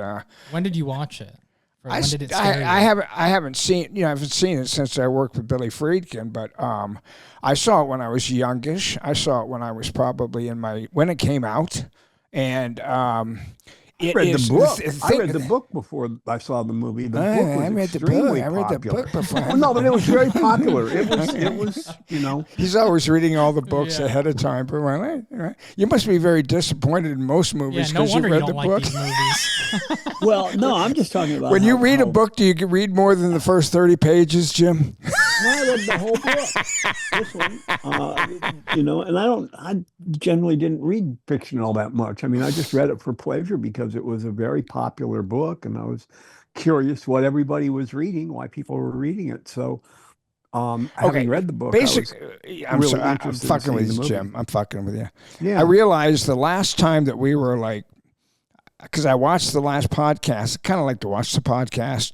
S3: when did you watch it? Or when did it
S2: I
S3: scare you?
S2: haven't seen it since I worked with Billy Friedkin, but I saw it when I was youngish. I saw it when I was probably when it came out, and
S1: I read the book. I read the book before I saw the movie. The book was
S2: I read the book.
S1: extremely
S2: I read the
S1: popular.
S2: book before.
S1: Well, no, but it was very popular. It was, you know.
S2: He's always reading all the books ahead of time. But right. You must be very disappointed in most movies because you read the book.
S3: These movies.
S1: Well, no, I'm just talking about
S2: when you read a book, do you read more than the first 30 pages, Jim?
S1: No, I read the whole book. This one, you know, and I generally didn't read fiction all that much. I mean, I just read it for pleasure because it was a very popular book, and I was curious what everybody was reading, why people were reading it. So, having read the book,
S2: I'm fucking with you, Jim. I'm fucking with you.
S1: Yeah,
S2: I realized the last time that we were like, because I watched the last podcast. I kind of like to watch the podcast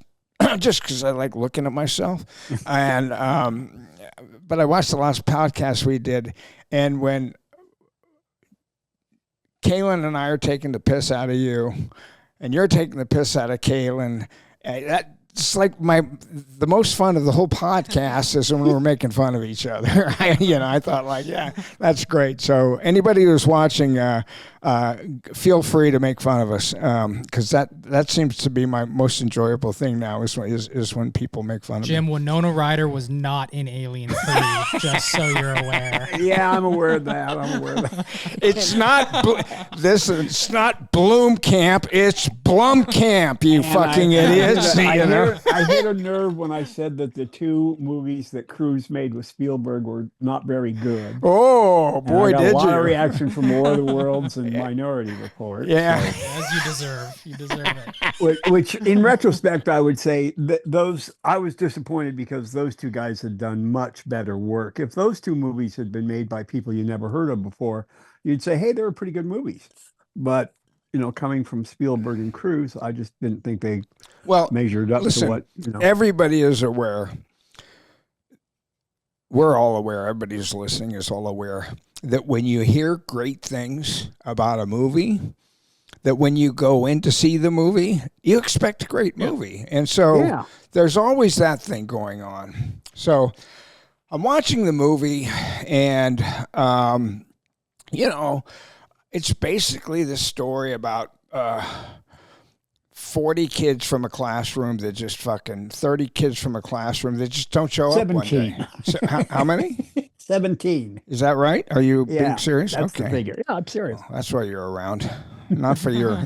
S2: just because I like looking at myself, and but I watched the last podcast we did, and when Kaylin and I are taking the piss out of you, and you're taking the piss out of Kaylin, that's like the most fun of the whole podcast is when we're making fun of each other. I thought like, yeah, that's great. So anybody who's watching, feel free to make fun of us because that seems to be my most enjoyable thing now is when people make fun of me.
S3: Jim, Winona Ryder was not in Alien 3, just so you're aware.
S1: Yeah, I'm aware of that.
S2: It's not it's not Bloom Camp, it's Blum Camp, you fucking idiots.
S1: I hit a nerve when I said that the two movies that Cruise made with Spielberg were not very good.
S2: Oh, boy, did you.
S1: A lot of reaction from War of the Worlds and Minority Report.
S2: Yeah.
S3: So. As you deserve. You deserve it.
S1: Which, in retrospect, I would say that I was disappointed because those two guys had done much better work. If those two movies had been made by people you never heard of before, you'd say, hey, they were pretty good movies. But, you know, coming from Spielberg and Cruise, I just didn't think they measured up to what, you know.
S2: Everybody is aware. We're all aware. Everybody who's listening is all aware that when you hear great things about a movie, that when you go in to see the movie, you expect a great movie. And so there's always that thing going on. So I'm watching the movie and, you know, it's basically this story about 40 kids from a classroom that just 30 kids from a classroom that just don't show
S1: 17.
S2: up one day. So, how many?
S1: 17.
S2: Is that right? Are you being serious?
S1: That's the figure. Yeah, I'm serious.
S2: Oh, that's why you're around. Not for your,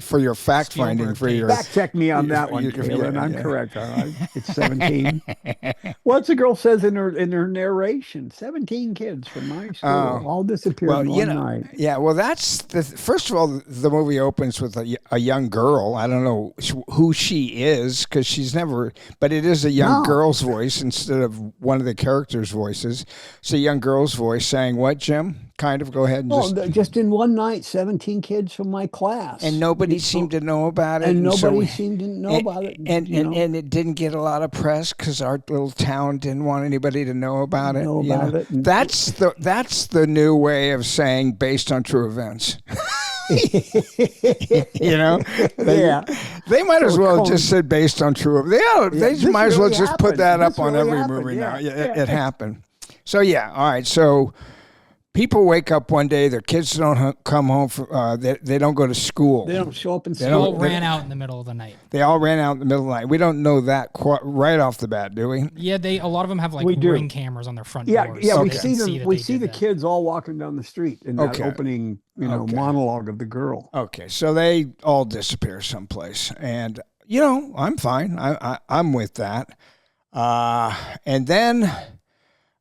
S2: for your fact finding. For your
S1: fact check me on that one, Kaylin. I'm correct. All right, it's 17. What's the girl says in her narration? 17 kids from my school all disappeared in one night.
S2: Yeah, well, that's first of all, the movie opens with a young girl. I don't know who she is because she's never, but it is a young girl's voice instead of one of the characters' voices. It's a young girl's voice saying what, Jim? Kind of go ahead and
S1: just in one night, 17 kids from my class,
S2: and nobody seemed to know about it,
S1: and nobody seemed to know about it,
S2: and it didn't get a lot of press because our little town didn't want anybody to know about it. That's the new way of saying based on true events. You know, they might as well have just said based on true. They might as well just put that up on every movie now. It happened. So all right. So people wake up one day, their kids don't come home. They don't go to school.
S1: They don't show up in school.
S3: They all ran out in the middle of the night.
S2: They all ran out in the middle of the night. We don't know that right off the bat, do we?
S3: Yeah, a lot of them have like Ring cameras on their front doors.
S1: Yeah, we see them. We see the kids all walking down the street in that opening, monologue of the girl.
S2: Okay, so they all disappear someplace, and I'm fine. I'm with that. And then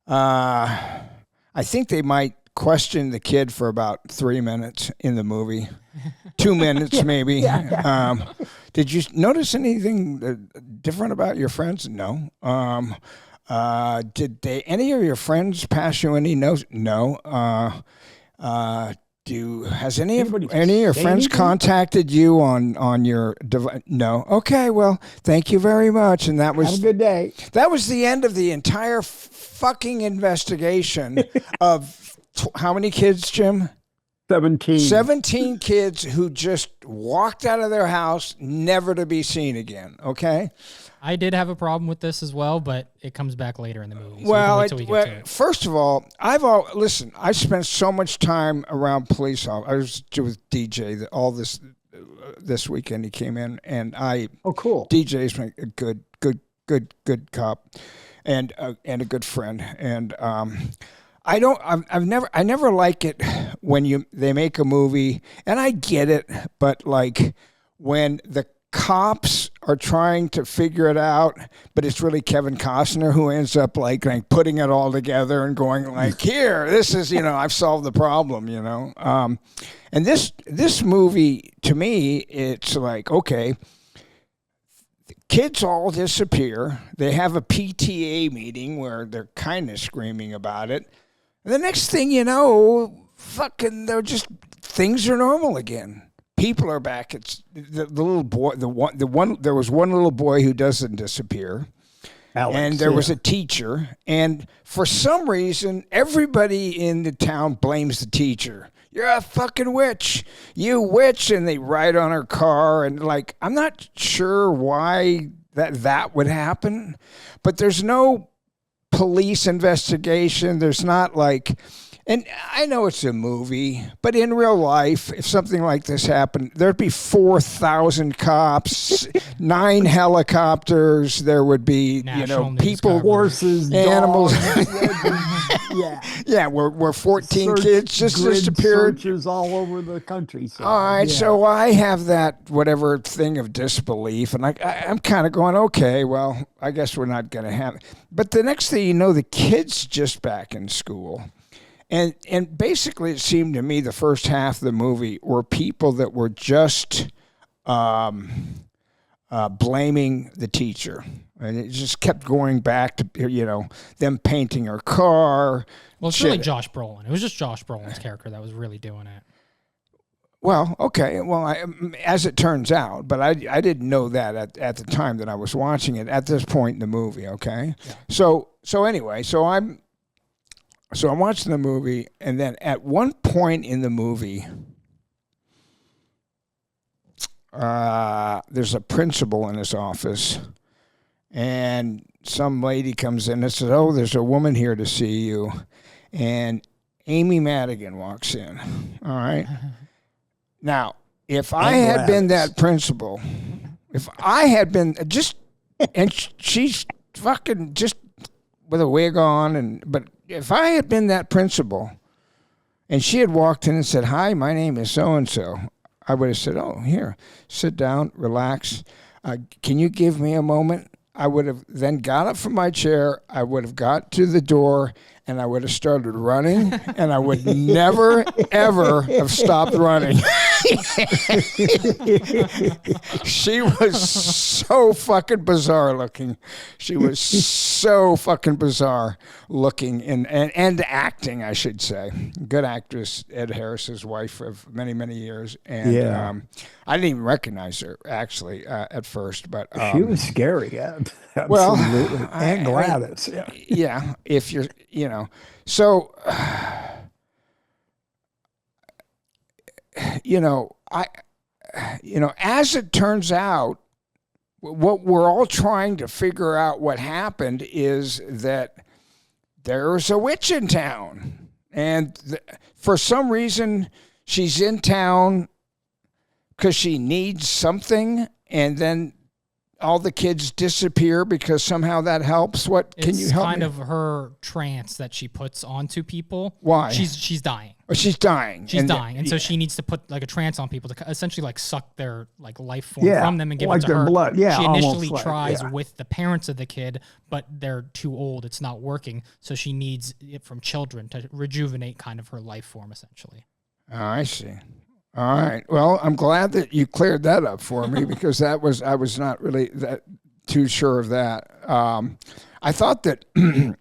S2: I think they might question the kid for about 3 minutes in the movie. 2 minutes maybe. Did you notice anything different about your friends? No. Did any of your friends pass you any notes? No. Has any of your friends contacted you on your device? No. Okay, well, thank you very much. And that was
S1: have a good day.
S2: That was the end of the entire fucking investigation of how many kids, Jim?
S1: 17.
S2: 17 kids who just walked out of their house, never to be seen again. Okay.
S3: I did have a problem with this as well, but it comes back later in the movie. So
S2: first of all, listen, I spent so much time around police officers. I was with DJ, all this this weekend. He came in, and
S1: Oh, cool.
S2: DJ's a good cop, and a good friend. And I never like it when they make a movie, and I get it, but like when the cops are trying to figure it out, but it's really Kevin Costner who ends up like putting it all together and going like, here, this is, I've solved the problem, and this movie, to me, it's like, okay, kids all disappear. They have a PTA meeting where they're kind of screaming about it. And the next thing you know, things are normal again. People are back. It's the little boy, there was one little boy who doesn't disappear. Alex, and there was a teacher. And for some reason, everybody in the town blames the teacher. You're a fucking witch. You witch. And they write on her car. And like, I'm not sure why that would happen, but there's no police investigation. There's not like, and I know it's a movie, but in real life, if something like this happened, there'd be 4,000 cops, 9 helicopters. There would be, people,
S1: horses,
S2: animals.
S1: Yeah,
S2: we're 14 kids just disappeared.
S1: Searches all over the country. So,
S2: all right, so I have that whatever thing of disbelief, and I'm kind of going, okay, well, I guess we're not going to have it. But the next thing you know, the kid's just back in school. And basically, it seemed to me the first half of the movie were people that were just blaming the teacher. And it just kept going back to, them painting her car.
S3: Well, it's really Josh Brolin. It was just Josh Brolin's character that was really doing it.
S2: Well, okay. Well, as it turns out, but I didn't know that at the time that I was watching it at this point in the movie, okay? Yeah. So anyway, So I'm watching the movie, and then at one point in the movie, there's a principal in his office, and some lady comes in and says, "Oh, there's a woman here to see you," and Amy Madigan walks in. All right. Now, if I had been that principal, if I had been and she's fucking just with a wig on, but if I had been that principal and she had walked in and said, "Hi, my name is so-and-so," I would have said, "Oh, here, sit down, relax. Can you give me a moment?" I would have then got up from my chair. I would have got to the door, and I would have started running, and I would never, ever have stopped running. She was so fucking bizarre looking. She was so fucking bizarre looking and acting, I should say. Good actress, Ed Harris's wife of many, many years. And I didn't even recognize her, actually, at first. But
S1: she was scary, yeah. Absolutely.
S2: Well,
S1: and Gladys.
S2: Yeah, if you're, So, as it turns out, what we're all trying to figure out what happened is that there's a witch in town. And for some reason, she's in town because she needs something, and then all the kids disappear because somehow that helps. Can you help me?
S3: It's kind of her trance that she puts onto people.
S2: Why?
S3: She's dying.
S2: Oh, she's dying.
S3: She's dying, and so she needs to put like a trance on people to essentially like suck their like life form from them and give
S1: like
S3: it to
S1: their
S3: her.
S1: Blood. Yeah,
S3: she initially
S1: tries
S3: with the parents of the kid, but they're too old. It's not working, so she needs it from children to rejuvenate kind of her life form essentially.
S2: Oh, I see. All right. Well, I'm glad that you cleared that up for me because I was not really too sure of that. I thought that, then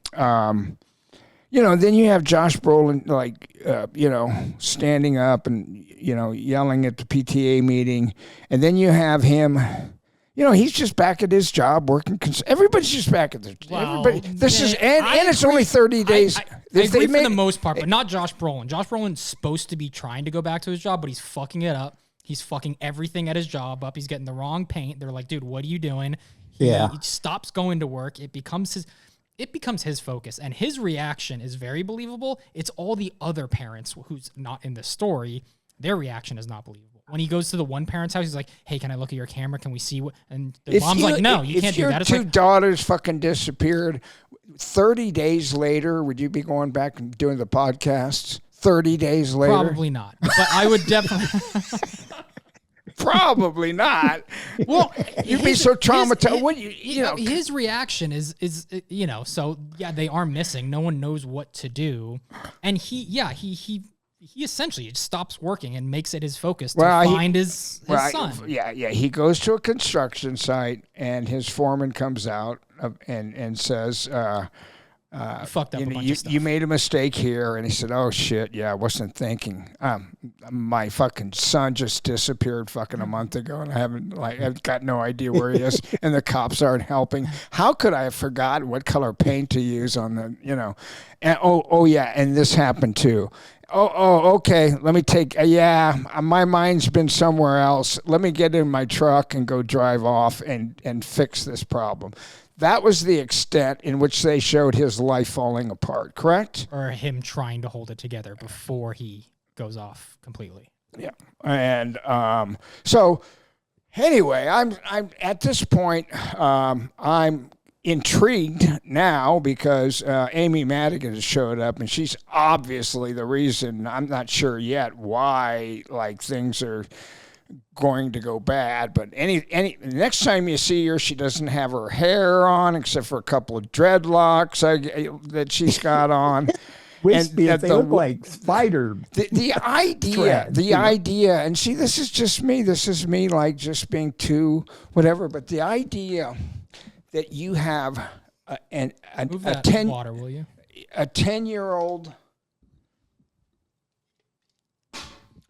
S2: you have Josh Brolin, standing up and, yelling at the PTA meeting. And then you have him, he's just back at his job working. Everybody's just back at their job. And it's only 30 days.
S3: I agree for the most part, but not Josh Brolin. Josh Brolin's supposed to be trying to go back to his job, but he's fucking it up. He's fucking everything at his job up. He's getting the wrong paint. They're like, dude, what are you doing? He stops going to work. It becomes his focus, and his reaction is very believable. It's all the other parents who's not in the story. Their reaction is not believable. when he goes to the one parent's house, he's like, "Hey, can I look at your camera? Can we see what?" And the mom's like, "No, you can't do that."
S2: If your two daughters fucking disappeared, 30 days later, would you be going back and doing the podcasts? 30 days later?
S3: Probably not. But I would definitely.
S2: Probably not. Well, you'd be so traumatized.
S3: His reaction is so yeah, they are missing. No one knows what to do, and he essentially stops working and makes it his focus to find his son.
S2: Yeah. He goes to a construction site, and his foreman comes out and says,
S3: you fucked up a bunch of stuff.
S2: You made a mistake here. And he said, "Oh shit, yeah, I wasn't thinking. My fucking son just disappeared fucking a month ago, and I've got no idea where he is, and the cops aren't helping. How could I have forgotten what color paint to use on the, and yeah, and this happened too. Okay, let me take, my mind's been somewhere else. Let me get in my truck and go drive off and fix this problem." That was the extent in which they showed his life falling apart, correct?
S3: Or him trying to hold it together before he goes off completely.
S2: Yeah. And so anyway, I'm at this point, I'm intrigued now because Amy Madigan has showed up, and she's obviously the reason. I'm not sure yet why things are going to go bad, but next time you see her, she doesn't have her hair on except for a couple of dreadlocks that she's got on.
S1: Wispy, they look like spider.
S2: The idea, and see, this is just me. This is me, just being too whatever. But the idea that you have a 10-year-old.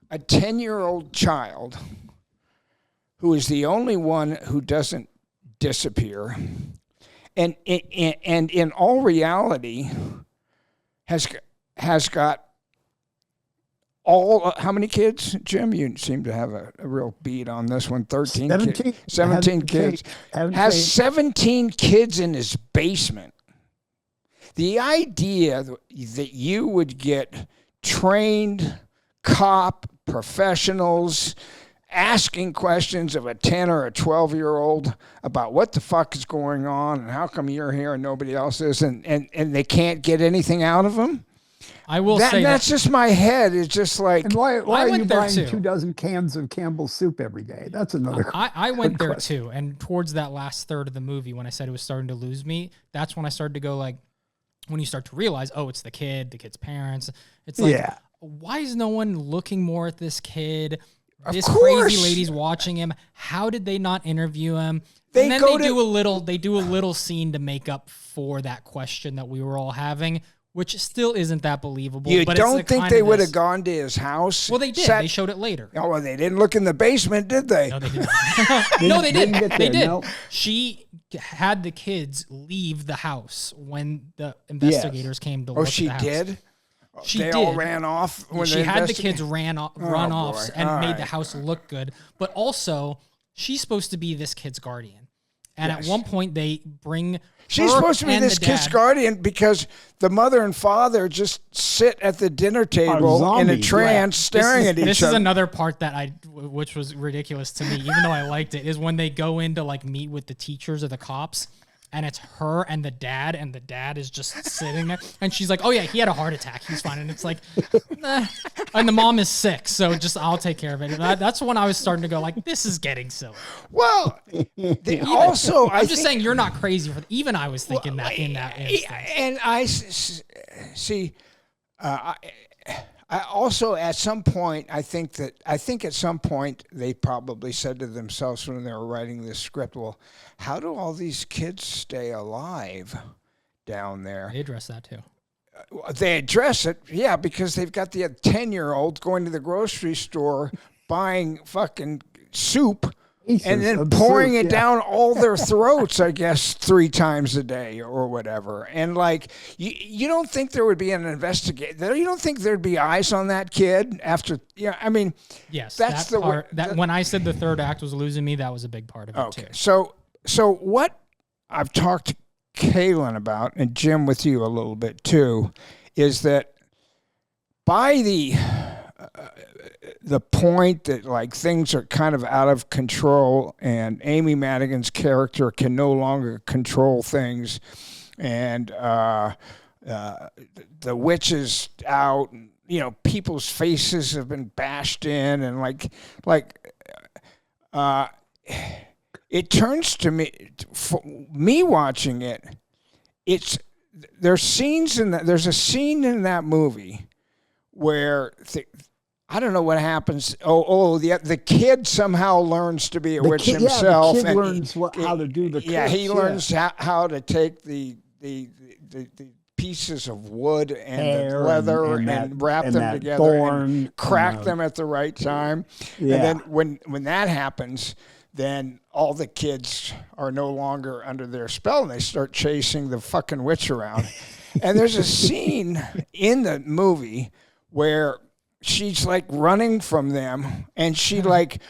S2: A 10-year-old child who is the only one who doesn't disappear, and in all reality has got how many kids, Jim? You seem to have a real beat on this one. 17 kids. Has 17 kids in his basement. The idea that you would get trained cop professionals asking questions of a 10 or a 12-year-old about what the fuck is going on and how come you're here and nobody else is, and they can't get anything out of them.
S3: I will say
S2: that's just my head. It's just like,
S1: and why are you buying 2 dozen cans of Campbell's soup every day? That's another.
S3: I went there too, and towards that last third of the movie, when I said it was starting to lose me, that's when I started to go when you start to realize, it's the kid's parents. It's why is no one looking more at this kid? This crazy lady's watching him. How did they not interview him? And then they do a little scene to make up for that question that we were all having, which still isn't that believable.
S2: You don't think they would have gone to his house?
S3: Well, they did. They showed it later.
S2: Oh, well, they didn't look in the basement, did they?
S3: No, they didn't. No, they didn't. They did.
S1: No.
S3: She had the kids leave the house when the investigators came to look at the house.
S2: Oh, she did?
S3: They
S2: all ran off when
S3: she had the kids run off and made the house look good. But also, she's supposed to be this kid's guardian. And at one point, they bring
S2: She's supposed to be this kid's guardian because the mother and father just sit at the dinner table in a trance staring at each other.
S3: This is another part that which was ridiculous to me, even though I liked it, is when they go in to meet with the teachers or the cops. And it's her and the dad is just sitting there. And she's like, "Oh, yeah, he had a heart attack. He's fine." And it's like, and the mom is sick, so I'll take care of it. And that's when I was starting to go, this is getting silly.
S2: Well,
S3: I'm just saying you're not crazy. Even I was thinking that in that instance.
S2: And I see, I also at some point, I think at some point they probably said to themselves when they were writing this script, well, how do all these kids stay alive down there?
S3: They address that too.
S2: They address it, yeah, because they've got the 10-year-old going to the grocery store buying fucking soup and then pouring it down all their throats, I guess, 3 times a day or whatever. And you don't think there would be an investigation? You don't think there'd be eyes on that kid after? Yeah, I mean,
S3: yes, that's the part. When I said the third act was losing me, that was a big part of it too.
S2: So what I've talked to Kaylin about, and Jim with you a little bit too, is that by the the point that like things are kind of out of control, and Amy Madigan's character can no longer control things, and the witch is out, and people's faces have been bashed in, and it turns to me, for me watching it, there's a scene in that movie where I don't know what happens. The kid somehow learns to be a witch himself.
S1: Yeah, the kid learns how to do the tricks.
S2: Yeah, he learns how to take the pieces of wood and the leather and wrap them together and crack them at the right time. Yeah. And then when that happens, then all the kids are no longer under their spell, and they start chasing the fucking witch around. And there's a scene in the movie where she's like running from them, and she's like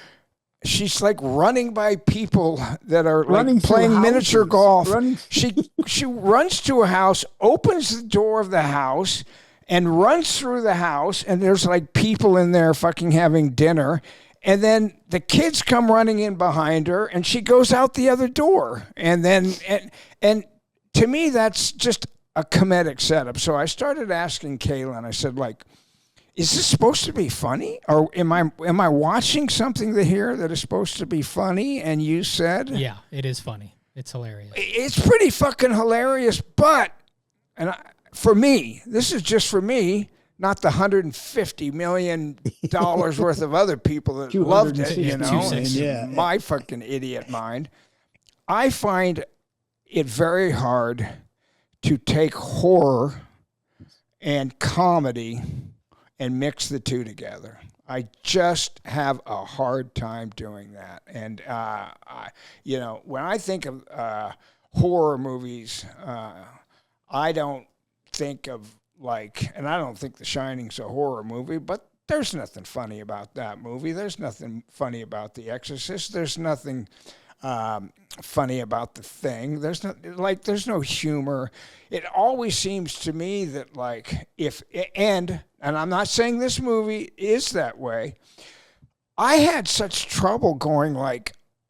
S2: running by people that are like playing miniature golf. She runs to a house, opens the door of the house, and runs through the house, and there's like people in there fucking having dinner. And then the kids come running in behind her, and she goes out the other door. And then, and to me, that's just a comedic setup. So I started asking Kayla, and I said, like, is this supposed to be funny? Or am I watching something here that is supposed to be funny? And you said,
S3: yeah, it is funny. It's hilarious.
S2: It's pretty fucking hilarious. But, for me, this is just for me, not the $150 million worth of other people that loved it, my fucking idiot mind. I find it very hard to take horror and comedy and mix the two together. I just have a hard time doing that. And, when I think of horror movies, I don't think of and I don't think The Shining's a horror movie, but there's nothing funny about that movie. There's nothing funny about The Exorcist. There's nothing funny about The Thing. There's no humor. It always seems to me that and I'm not saying this movie is that way. I had such trouble going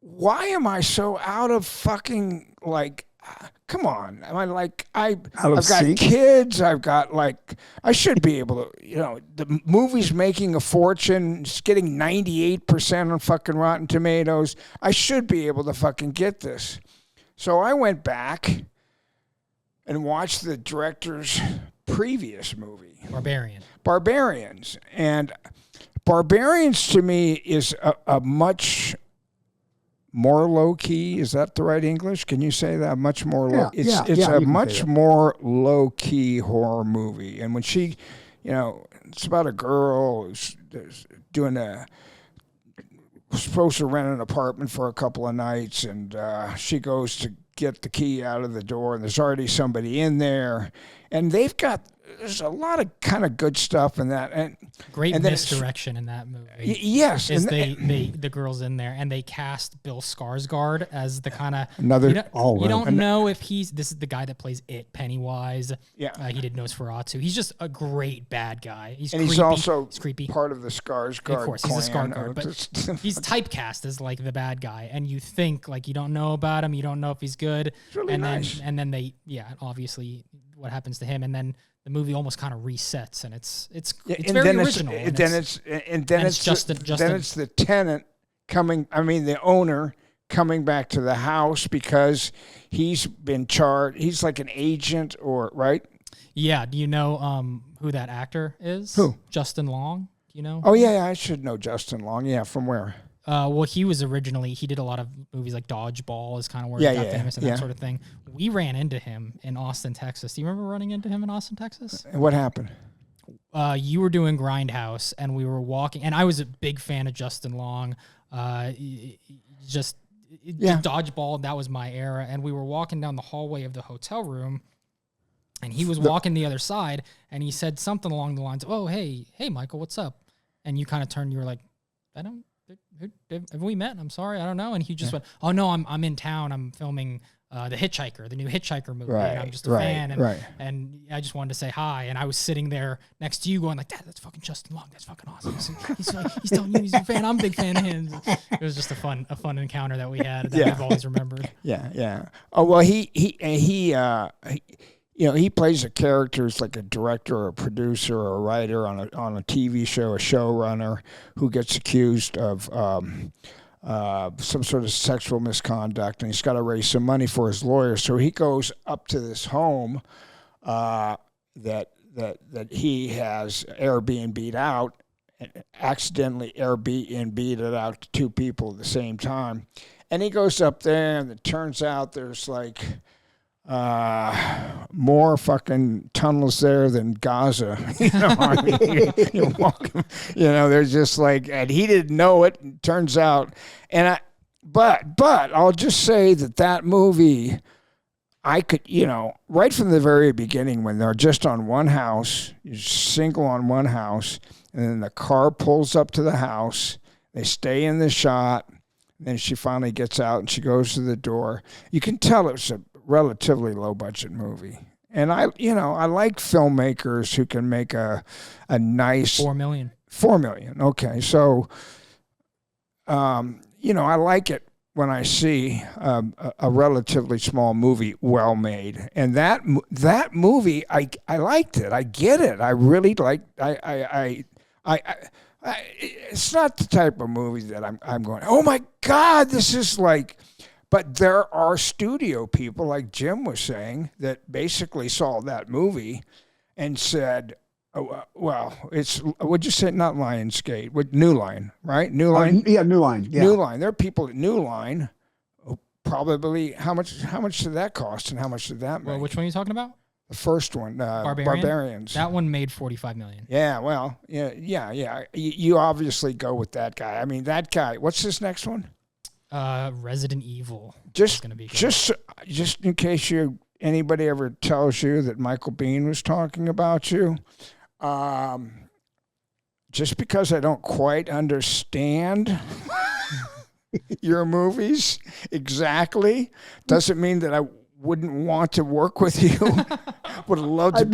S2: why am I so out of fucking come on. I've got kids. I've got I should be able to, the movie's making a fortune. It's getting 98% on fucking Rotten Tomatoes. I should be able to fucking get this. So I went back and watched the director's previous movie. Barbarians. And Barbarians to me is a much more low-key, is that the right English? Can you say that? Much more low. It's a much more low-key horror movie. And when she, it's about a girl who's supposed to rent an apartment for a couple of nights, and she goes to get the key out of the door, and there's already somebody in there. And there's a lot of kind of good stuff in that. And
S3: great misdirection in that movie.
S2: Yes.
S3: Is the girl's in there, and they cast Bill Skarsgård as the kind of... You don't know if this is the guy that plays It, Pennywise. Yeah. He did Nosferatu. He's just a great bad guy. He's also creepy.
S2: Part of the Skarsgård.
S3: Of course, he's a Skarsgård, but he's typecast as the bad guy, and you think you don't know about him, you don't know if he's good.
S2: It's really nice.
S3: Then they, obviously what happens to him, and then the movie almost kind of resets, and it's very original. Then it's
S2: the tenant coming. I mean, the owner coming back to the house because he's been charged. He's like an agent, right?
S3: Yeah. Do you know who that actor is?
S2: Who?
S3: Justin Long. Do you know?
S2: Oh yeah, I should know Justin Long. Yeah, from where?
S3: Well, he did a lot of movies like Dodgeball is kind of where he got famous and that sort of thing. We ran into him in Austin, Texas. Do you remember running into him in Austin, Texas?
S2: And what happened?
S3: You were doing Grindhouse, and we were walking, and I was a big fan of Justin Long. Dodgeball, that was my era, and we were walking down the hallway of the hotel room, and he was walking the other side, and he said something along the lines of, "Oh, hey, Michael, what's up?" And you kind of turned, you were like, have we met? I'm sorry, I don't know. And he just went, "Oh no, I'm in town. I'm filming the Hitchhiker, the new Hitchhiker movie,
S2: Right,
S3: and I'm just a
S2: right,
S3: fan, and,
S2: right.
S3: and I just wanted to say hi, and I was sitting there next to you going like, Dad, that's fucking Justin Long, that's fucking awesome. He's telling you he's a fan, I'm a big fan of him. It was just a fun encounter that we had that we've always remembered.
S2: Yeah. Oh well, he you know, he plays a character who's like a director or a producer or a writer on a TV show, a showrunner who gets accused of some sort of sexual misconduct, and he's got to raise some money for his lawyer. So he goes up to this home that he has Airbnb'd out, and accidentally Airbnb'd it out to two people at the same time. And he goes up there, and it turns out there's like more fucking tunnels there than Gaza. You know, I mean, you're welcome. You know, there's just like, and he didn't know it. Turns out, but I'll just say that movie, I could, you know, right from the very beginning when they're just on one house, you're single on one house, and then the car pulls up to the house, they stay in the shot, and then she finally gets out and she goes to the door. You can tell it was a relatively low budget movie. And I like filmmakers who can make a nice
S3: $4 million.
S2: $4 million. Okay. So, you know, I like it when I see a relatively small movie well made. And that movie, I liked it. I get it. I really it's not the type of movie that I'm going, oh my God, this is like. But there are studio people, like Jim was saying, that basically saw that movie and said, oh, well, it's, would you say, not Lionsgate, with New Line, right? New Line?
S1: Yeah, New Line. Yeah.
S2: New Line. There are people at New Line who probably, how much did that cost and how much did that make?
S3: Well, which one are you talking about?
S2: The first one, Barbarians.
S3: That one made $45 million.
S2: Yeah, well, yeah. You obviously go with that guy. I mean, that guy, what's his next one?
S3: Resident Evil.
S2: Just
S3: gonna be good.
S2: just in case anybody ever tells you that Michael Biehn was talking about you, just because I don't quite understand your movies exactly doesn't mean that I wouldn't want to work with you. Would love to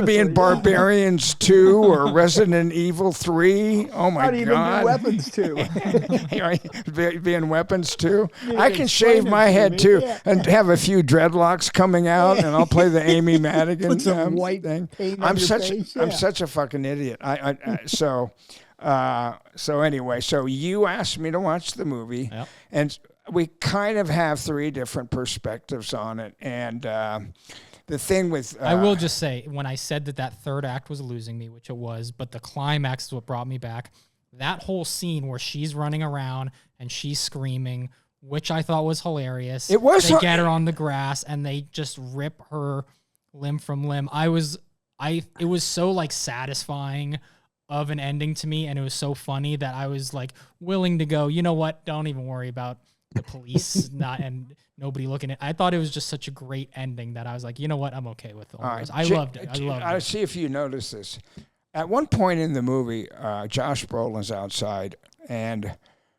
S2: be in Barbarians 2 or Resident Evil 3. Oh my God!
S1: Not even do Weapons 2.
S2: Be in Weapons 2. I can shave my head too and have a few dreadlocks coming out, and I'll play the Amy Madigan
S1: Put some white
S2: thing.
S1: paint
S2: I'm
S1: on your
S2: such
S1: face.
S2: I'm such a fucking idiot. So anyway, so you asked me to watch the movie,
S3: Yep.
S2: and we kind of have three different perspectives on it. And the thing with...
S3: I will just say, when I said that third act was losing me, which it was, but the climax is what brought me back, that whole scene where she's running around and she's screaming, which I thought was hilarious.
S2: It was...
S3: They get her on the grass and they just rip her limb from limb. It was so like satisfying of an ending to me, and it was so funny that I was like willing to go, you know what, don't even worry about the police and nobody looking at. I thought it was just such a great ending that I was like, you know what, I'm okay with all this. I loved it.
S2: I see if you notice this. At one point in the movie, Josh Brolin's outside, and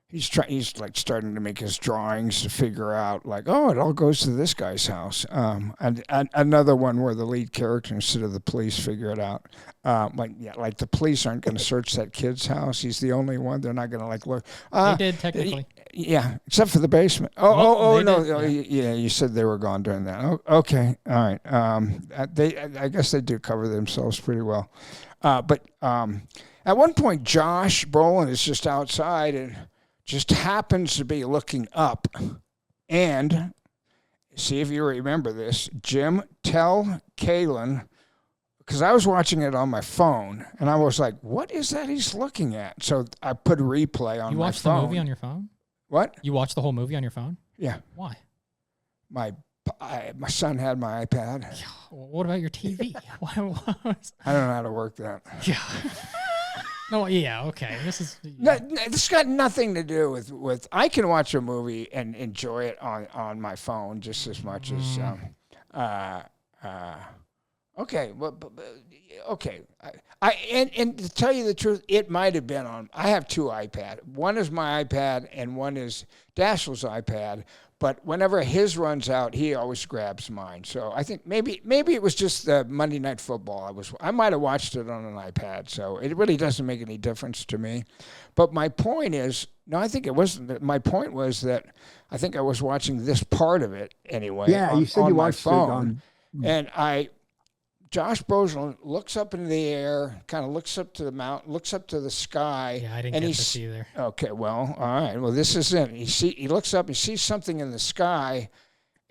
S2: he's like starting to make his drawings to figure out, like, oh, it all goes to this guy's house. And another one where the lead character, instead of the police, figure it out. Like the police aren't going to search that kid's house. He's the only one. They're not going to like look.
S3: They did technically.
S2: Yeah, except for the basement. Yeah, you said they were gone during that. Oh, okay, all right. I guess they do cover themselves pretty well. But at one point, Josh Brolin is just outside and just happens to be looking up. And see if you remember this, Jim, tell Kaylin, because I was watching it on my phone, and I was like, what is that he's looking at? So I put a replay on my phone.
S3: You watched the movie on your phone?
S2: What?
S3: You watched the whole movie on your phone?
S2: Yeah.
S3: Why?
S2: My son had my iPad.
S3: Yeah, well, what about your TV?
S2: I don't know how to work that.
S3: Yeah. No, yeah, okay. This is...
S2: This got nothing to do with... I can watch a movie and enjoy it on my phone just as much as... Okay, well, okay. And to tell you the truth, it might have been on. I have two iPads. One is my iPad, and one is Dashiell's iPad. But whenever his runs out, he always grabs mine. So I think maybe it was just Monday Night Football. I might have watched it on an iPad, so it really doesn't make any difference to me. But my point is, no, I think it wasn't. My point was that I think I was watching this part of it anyway.
S1: Yeah, you said you watched
S2: my phone,
S1: it on.
S2: And Josh Brolin looks up into the air, kind of looks up to the mountain, looks up to the sky.
S3: Yeah, I didn't get this either.
S2: Okay, well, all right. Well, this is it. He looks up, he sees something in the sky,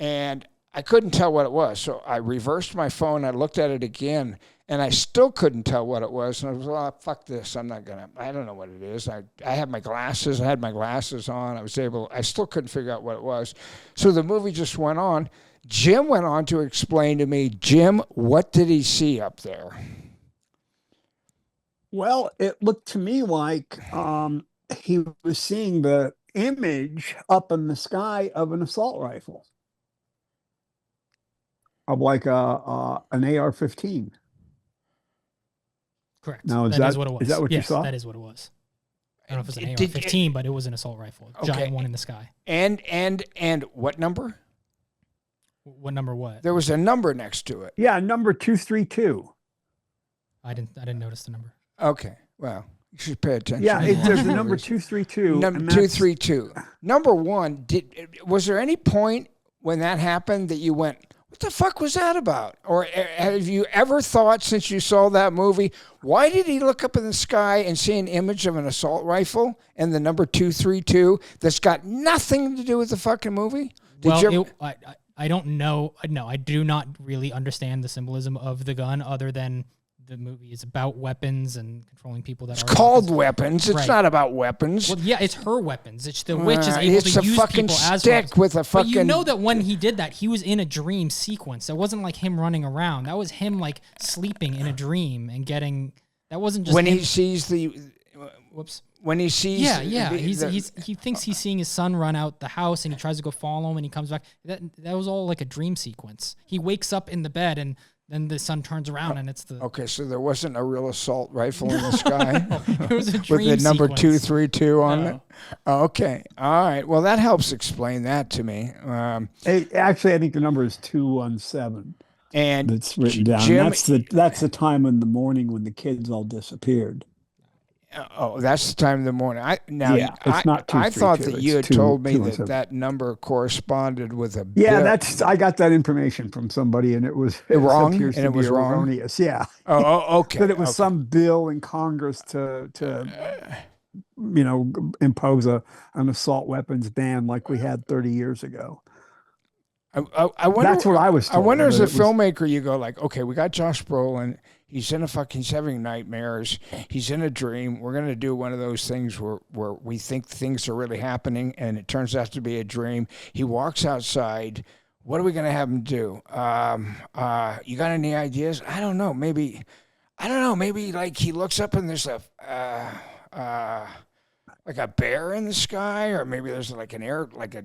S2: and I couldn't tell what it was. So I reversed my phone, I looked at it again, and I still couldn't tell what it was. And I was like, oh, fuck this. I don't know what it is. I had my glasses. I had my glasses on. I still couldn't figure out what it was. So the movie just went on. Jim went on to explain to me, Jim, what did he see up there?
S1: Well, it looked to me like he was seeing the image up in the sky of an assault rifle, of like an AR-15.
S3: Correct.
S1: Now,
S3: that is what it was.
S1: Is that what you saw?
S3: That is what it was. I don't know if it was an AR-15, but it was an assault rifle, giant one in the sky.
S2: And what number?
S3: What number? What?
S2: There was a number next to it.
S1: Yeah, number 232.
S3: I didn't notice the number.
S2: Okay, well, you should pay attention.
S1: Yeah, there's a number 232.
S2: Number 232. Number one. Was there any point when that happened that you went, what the fuck was that about? Or have you ever thought, since you saw that movie, why did he look up in the sky and see an image of an assault rifle and the number 232 that's got nothing to do with the fucking movie?
S3: I don't know. No, I do not really understand the symbolism of the gun, other than the movie is about weapons and controlling people.
S2: It's called weapons. It's not about weapons.
S3: Well, yeah, it's her weapons. It's the witch is able to use people as
S2: weapons. With a fucking.
S3: But you know that when he did that, he was in a dream sequence. It wasn't like him running around. That was him like sleeping in a dream and getting. That wasn't just
S2: when he sees the.
S3: Whoops.
S2: When he sees,
S3: he thinks he's seeing his son run out the house, and he tries to go follow him, and he comes back. That was all like a dream sequence. He wakes up in the bed, and then the son turns around, and it's the.
S2: Okay, so there wasn't a real assault rifle in the sky.
S3: It was a dream
S2: with the number
S3: sequence.
S2: 232 on it. Okay, all right. Well, that helps explain that to me.
S1: Actually, I think the number is 217.
S2: And
S1: it's written down. That's the time in the morning when the kids all disappeared.
S2: Oh, that's the time of the morning.
S1: It's not 232.
S2: I thought that you had told me that number corresponded with a bill.
S1: Yeah, I got that information from somebody, and it was
S2: wrong, and it was wrong.
S1: Erroneous. Yeah.
S2: Oh, okay.
S1: That it was some bill in Congress to impose an assault weapons ban like we had 30 years ago.
S2: I wonder,
S1: that's what I was told.
S2: I wonder, as a filmmaker, you go like, okay, we got Josh Brolin. He's having nightmares. He's in a dream. We're going to do one of those things where we think things are really happening, and it turns out to be a dream. He walks outside. What are we going to have him do? You got any ideas? I don't know. Maybe like he looks up and there's like a bear in the sky, or maybe there's like an air, like a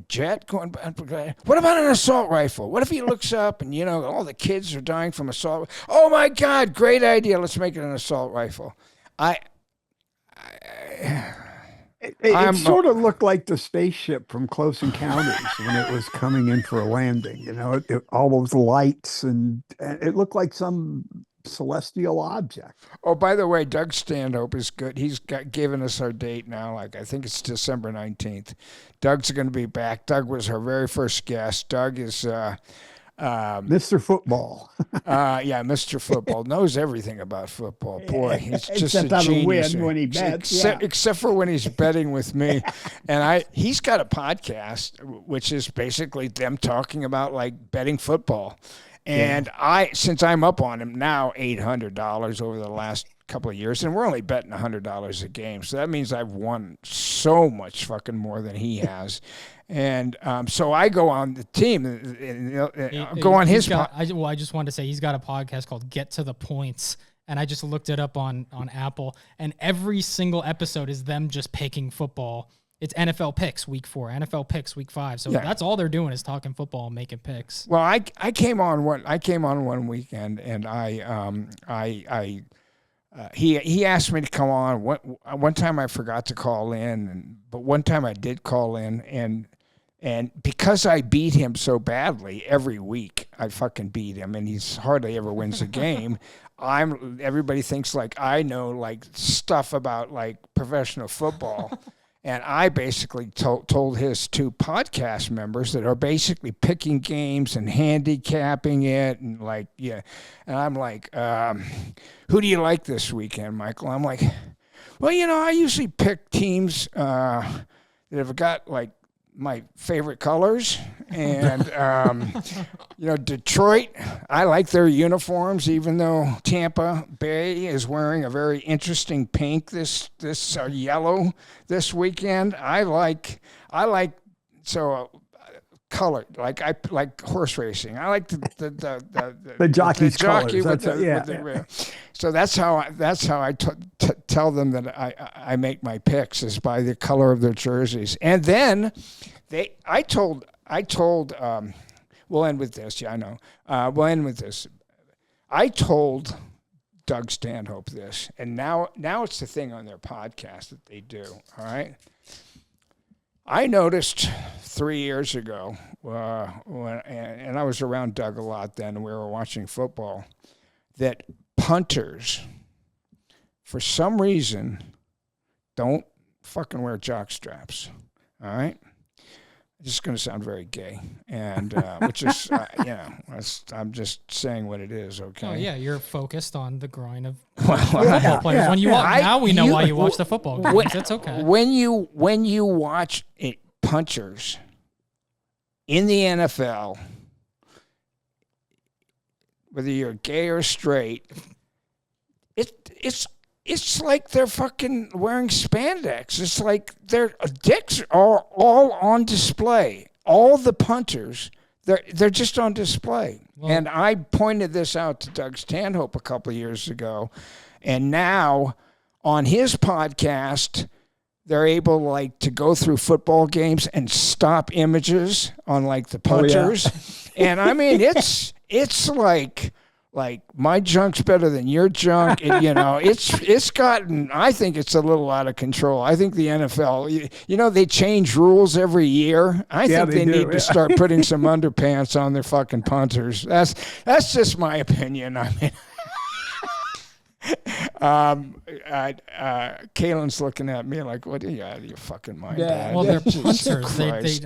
S2: jet going by. What about an assault rifle? What if he looks up and, all the kids are dying from assault? Oh my God, great idea. Let's make it an assault rifle.
S1: It sort of looked like the spaceship from Close Encounters when it was coming in for a landing, all those lights, and it looked like some celestial object.
S2: Oh, by the way, Doug Stanhope is good. He's given us our date now. I think it's December 19th. Doug's going to be back. Doug was our very first guest. Doug is
S1: Mr. Football.
S2: Mr. Football knows everything about football. Boy, he's just
S1: except
S2: a
S1: on
S2: genius.
S1: The win when he bets.
S2: Except for when he's betting with me. And he's got a podcast, which is basically them talking about like betting football. And since I'm up on him now, $800 over the last couple of years, and we're only betting $100 a game, so that means I've won so much fucking more than he has. And so I go on the team and go on his.
S3: I just wanted to say he's got a podcast called Get to the Points, and I just looked it up on Apple, and every single episode is them just picking football. It's NFL picks week 4, NFL picks week 5. So that's all they're doing is talking football and making picks.
S2: Well, I came on one weekend, and I he asked me to come on. One time I forgot to call in, but one time I did call in, and because I beat him so badly every week, I fucking beat him, and he's hardly ever wins a game. Everybody thinks like I know like stuff about like professional football. And I basically told his 2 podcast members that are basically picking games and handicapping it, and like, yeah. And I'm like, who do you like this weekend, Michael? I'm like, well, I usually pick teams that have got like my favorite colors, and Detroit, I like their uniforms, even though Tampa Bay is wearing a very interesting pink this yellow this weekend. I like color, like I like horse racing. I like
S1: the jockey's
S2: jockey
S1: colors.
S2: So that's how I tell them that I make my picks, is by the color of their jerseys. And then I told we'll end with this. Yeah, I know. We'll end with this. I told Doug Stanhope this, and now it's the thing on their podcast that they do. All right. I noticed 3 years ago, and I was around Doug a lot then, and we were watching football, that punters, for some reason, don't fucking wear jock straps. All right? This is going to sound very gay, and which is, I'm just saying what it is, okay?
S3: Oh, yeah, you're focused on the groin of football players. When you now we know why you watch the football games. It's okay.
S2: When you watch punchers in the NFL, whether you're gay or straight, it's like they're fucking wearing spandex. It's like their dicks are all on display. All the punters, they're just on display. Well, and I pointed this out to Doug Stanhope a couple of years ago, and now on his podcast, they're able like to go through football games and stop images on like the punters. Oh, yeah. And I mean, it's like my junk's better than your junk. And, it's gotten, I think it's a little out of control. I think the NFL, they change rules every year. I think they need to start putting some underpants on their fucking punters. That's just my opinion. I mean, Kaylin's looking at me like, what are you out of your fucking mind, Dad?
S3: Well, they're punters.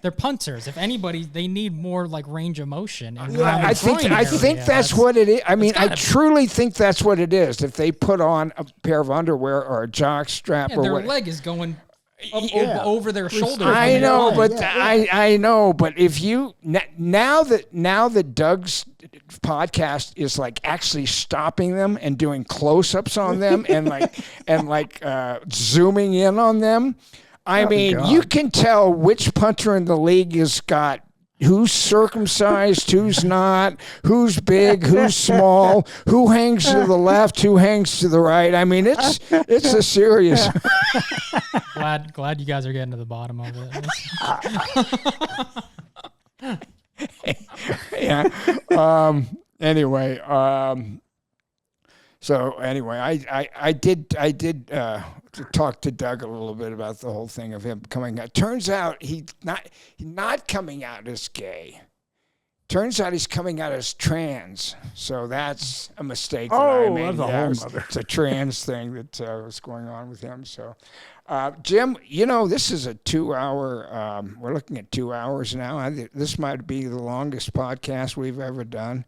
S3: They're punters. If anybody, they need more like range of motion.
S2: I think that's what it is. I mean, I truly think that's what it is. If they put on a pair of underwear or a jock strap or
S3: their
S2: what,
S3: leg is going over their shoulder.
S2: I know, but I know, but if you now that Doug's podcast is like actually stopping them and doing close-ups on them and zooming in on them, I mean, you can tell which punter in the league has got who's circumcised, who's not, who's big, who's small, who hangs to the left, who hangs to the right. I mean, it's a serious.
S3: Glad you guys are getting to the bottom of
S2: it. Yeah. Anyway. So anyway, I did talk to Doug a little bit about the whole thing of him coming out. Turns out he's not coming out as gay. Turns out he's coming out as trans. So that's a mistake that I made. It's a trans thing that was going on with him. So, Jim, this is a 2-hour. We're looking at 2 hours now. This might be the longest podcast we've ever done.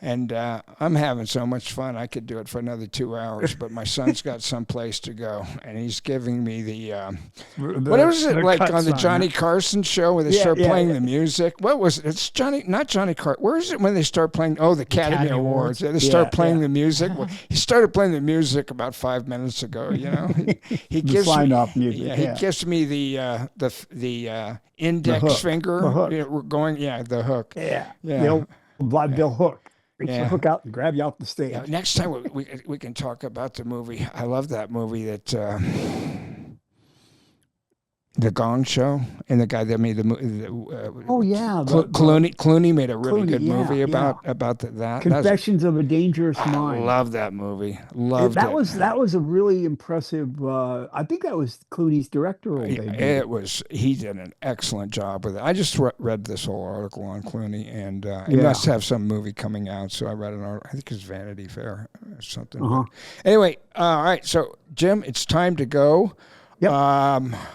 S2: And I'm having so much fun. I could do it for another 2 hours, but my son's got someplace to go, and he's giving me the what was it like on the Johnny Carson show where they start playing the music? What was it? It's not Johnny Carson. Where is it when they start playing? Oh, the Academy Awards. They start playing the music. Well, he started playing the music about 5 minutes ago. He gives me off music. He gives me the index finger.
S1: The hook.
S2: The hook.
S1: Yeah. The old vaudeville hook. Reach the hook out and grab you off the stage.
S2: Yeah, next time we can talk about the movie. I love that movie that The Gong Show, and the guy that made the movie.
S1: Oh yeah,
S2: Clooney made a really
S1: Clooney,
S2: good movie
S1: yeah.
S2: about that.
S1: Confessions of a Dangerous
S2: I
S1: Mind.
S2: love that movie. Loved
S1: that
S2: it.
S1: was a really impressive. I think that was Clooney's directorial debut.
S2: It was. He did an excellent job with it. I just read this whole article on Clooney, and he must have some movie coming out. So I read an article. I think it's Vanity Fair or something. Anyway, all right. So Jim, it's time to go.
S1: Yep.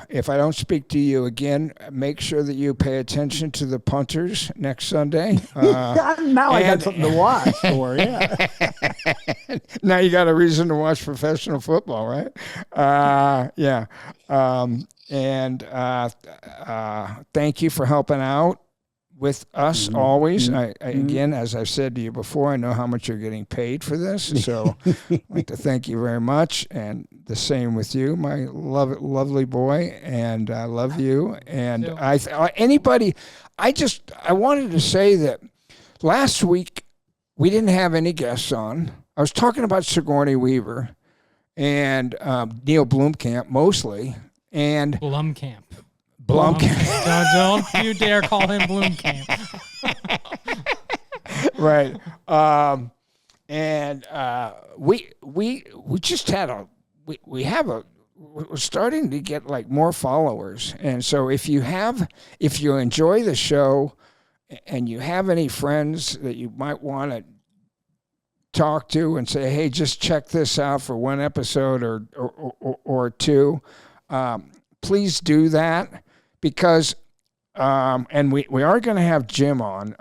S2: If I don't speak to you again, make sure that you pay attention to the punters next Sunday.
S1: Now I got something to watch for. Yeah.
S2: Now you got a reason to watch professional football, right? Yeah. Thank you for helping out with us always. Again, as I've said to you before, I know how much you're getting paid for this, so I'd like to thank you very much, and the same with you, my lovely boy, and I love you. And I wanted to say that last week we didn't have any guests on. I was talking about Sigourney Weaver and Neil Blomkamp mostly, and
S3: Blomkamp.
S2: Blomkamp.
S3: Don't you dare call him Blomkamp.
S2: Right. We just had we're starting to get like more followers. And so if you enjoy the show and you have any friends that you might want to talk to and say, hey, just check this out for one episode or two, please do that. Because, and we are going to have Jim on.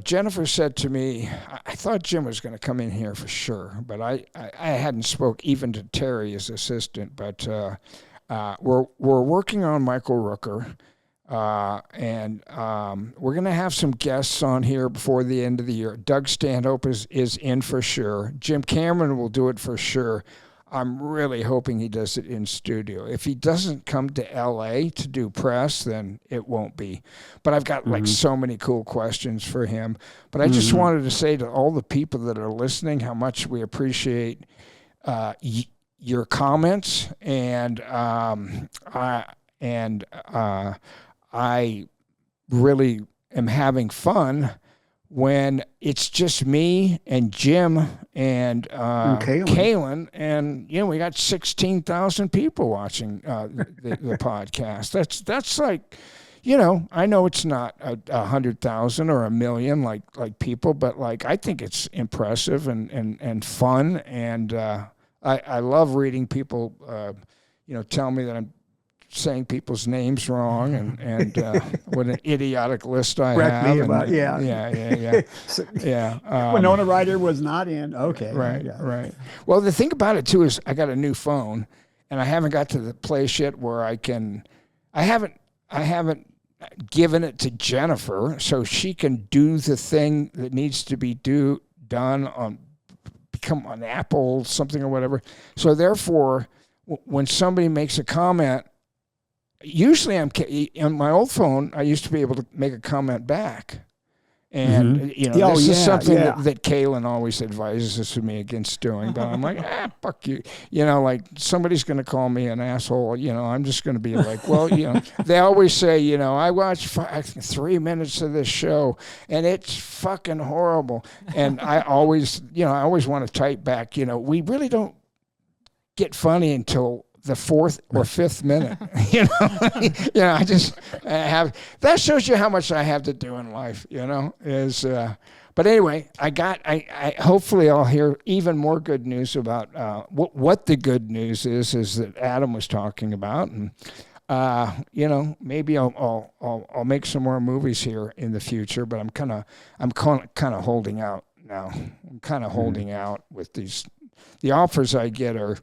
S2: Jennifer said to me, I thought Jim was going to come in here for sure, but I hadn't spoke even to Terry, his assistant. But we're working on Michael Rooker, and we're going to have some guests on here before the end of the year. Doug Stanhope is in for sure. Jim Cameron will do it for sure. I'm really hoping he does it in studio. If he doesn't come to LA to do press, then it won't be. But I've got like so many cool questions for him. But I just wanted to say to all the people that are listening how much we appreciate your comments, and I really am having fun when it's just me and Jim and Kaylin, and we got 16,000 people watching the podcast. That's like, I know it's not 100,000 or 1 million like people, but like I think it's impressive and fun, and I love reading people tell me that I'm saying people's names wrong, and what an idiotic list I have.
S1: Winona Ryder was not in. Okay.
S2: Right. Well, the thing about it too is I got a new phone, and I haven't got to the place yet where I haven't given it to Jennifer so she can do the thing that needs to be done become on Apple something or whatever. So therefore, when somebody makes a comment, usually on my old phone, I used to be able to make a comment back. And, this is something that Kaylin always advises me against doing. But I'm like, fuck you. Like somebody's going to call me an asshole. I'm just going to be like, well, they always say, I watched 3 minutes of this show and it's fucking horrible. And I always want to type back, we really don't get funny until the 4th or 5th minute. I just have, that shows you how much I have to do in life, but anyway, I hopefully I'll hear even more good news about what the good news is that Adam was talking about. And maybe I'll make some more movies here in the future, but I'm kind of holding out now. I'm kind of holding out with the offers I get are,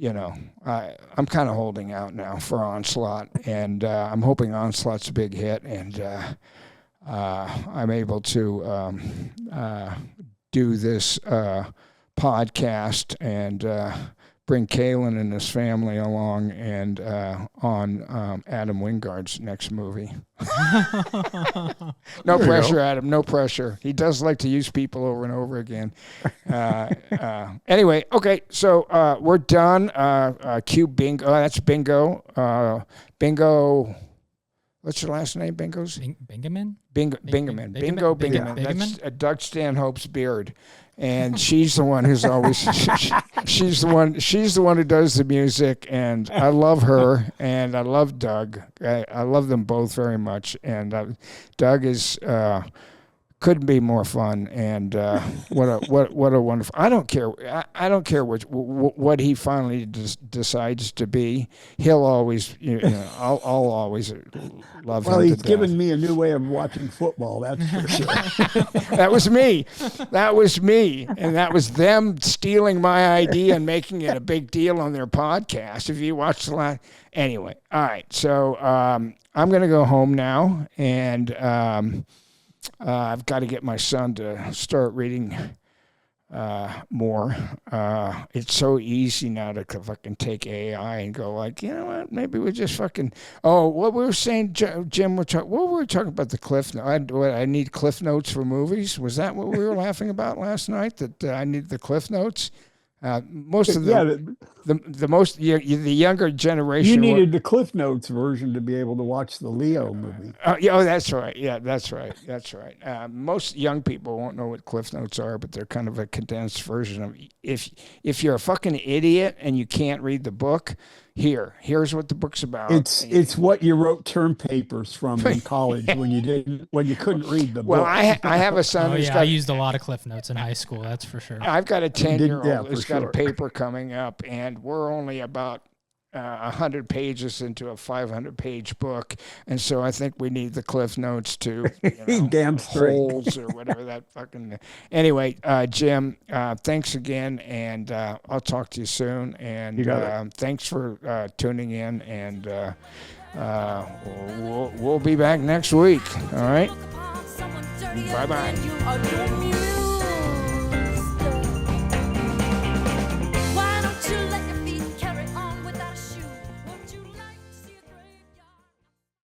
S2: I'm kind of holding out now for Onslaught, and I'm hoping Onslaught's a big hit, and I'm able to do this podcast and bring Kalen and his family along and on Adam Wingard's next movie. No pressure, Adam. No pressure. He does like to use people over and over again. Anyway, okay, so we're done. Cue Bingo. That's Bingo. Bingo. What's your last name, Bingo's?
S3: Bingaman?
S2: Bingaman. Bingo Bingaman. That's Doug Stanhope's beard. And she's the one who's always she's the one who does the music, and I love her and I love Doug. I love them both very much, and Doug is couldn't be more fun, and what a wonderful. I don't care what he finally decides to be. He'll always I'll always love him.
S1: Well, he's
S2: to
S1: given
S2: death.
S1: me a new way of watching football. That's for sure.
S2: That was me, and that was them stealing my idea and making it a big deal on their podcast. If you watch the last, anyway, all right. So I'm gonna go home now, and. I've got to get my son to start reading more. It's so easy now to fucking take AI and go like, you know what? Maybe we just fucking. Oh, what we were saying, Jim. What we were talking about the cliff. I need cliff notes for movies. Was that what we were laughing about last night? That I need the cliff notes. Most of the younger generation.
S1: You needed the Cliff Notes version to be able to watch the Leo movie.
S2: Oh, that's right. Yeah, that's right. Most young people won't know what Cliff Notes are, but they're kind of a condensed version of. If you're a fucking idiot and you can't read the book, here's what the book's about.
S1: It's what you wrote term papers from in college when you couldn't read the book.
S2: Well, I have a son.
S3: I used a lot of Cliff Notes in high school. That's for sure.
S2: I've got a 10-year-old who's got a paper coming up, and we're only about 100 pages into a 500-page book, and so I think we need the Cliff Notes to
S1: damn straight.
S2: Holes or whatever that fucking. Anyway, Jim, thanks again, and I'll talk to you soon. And thanks for tuning in, and we'll be back next week. All right. Bye bye.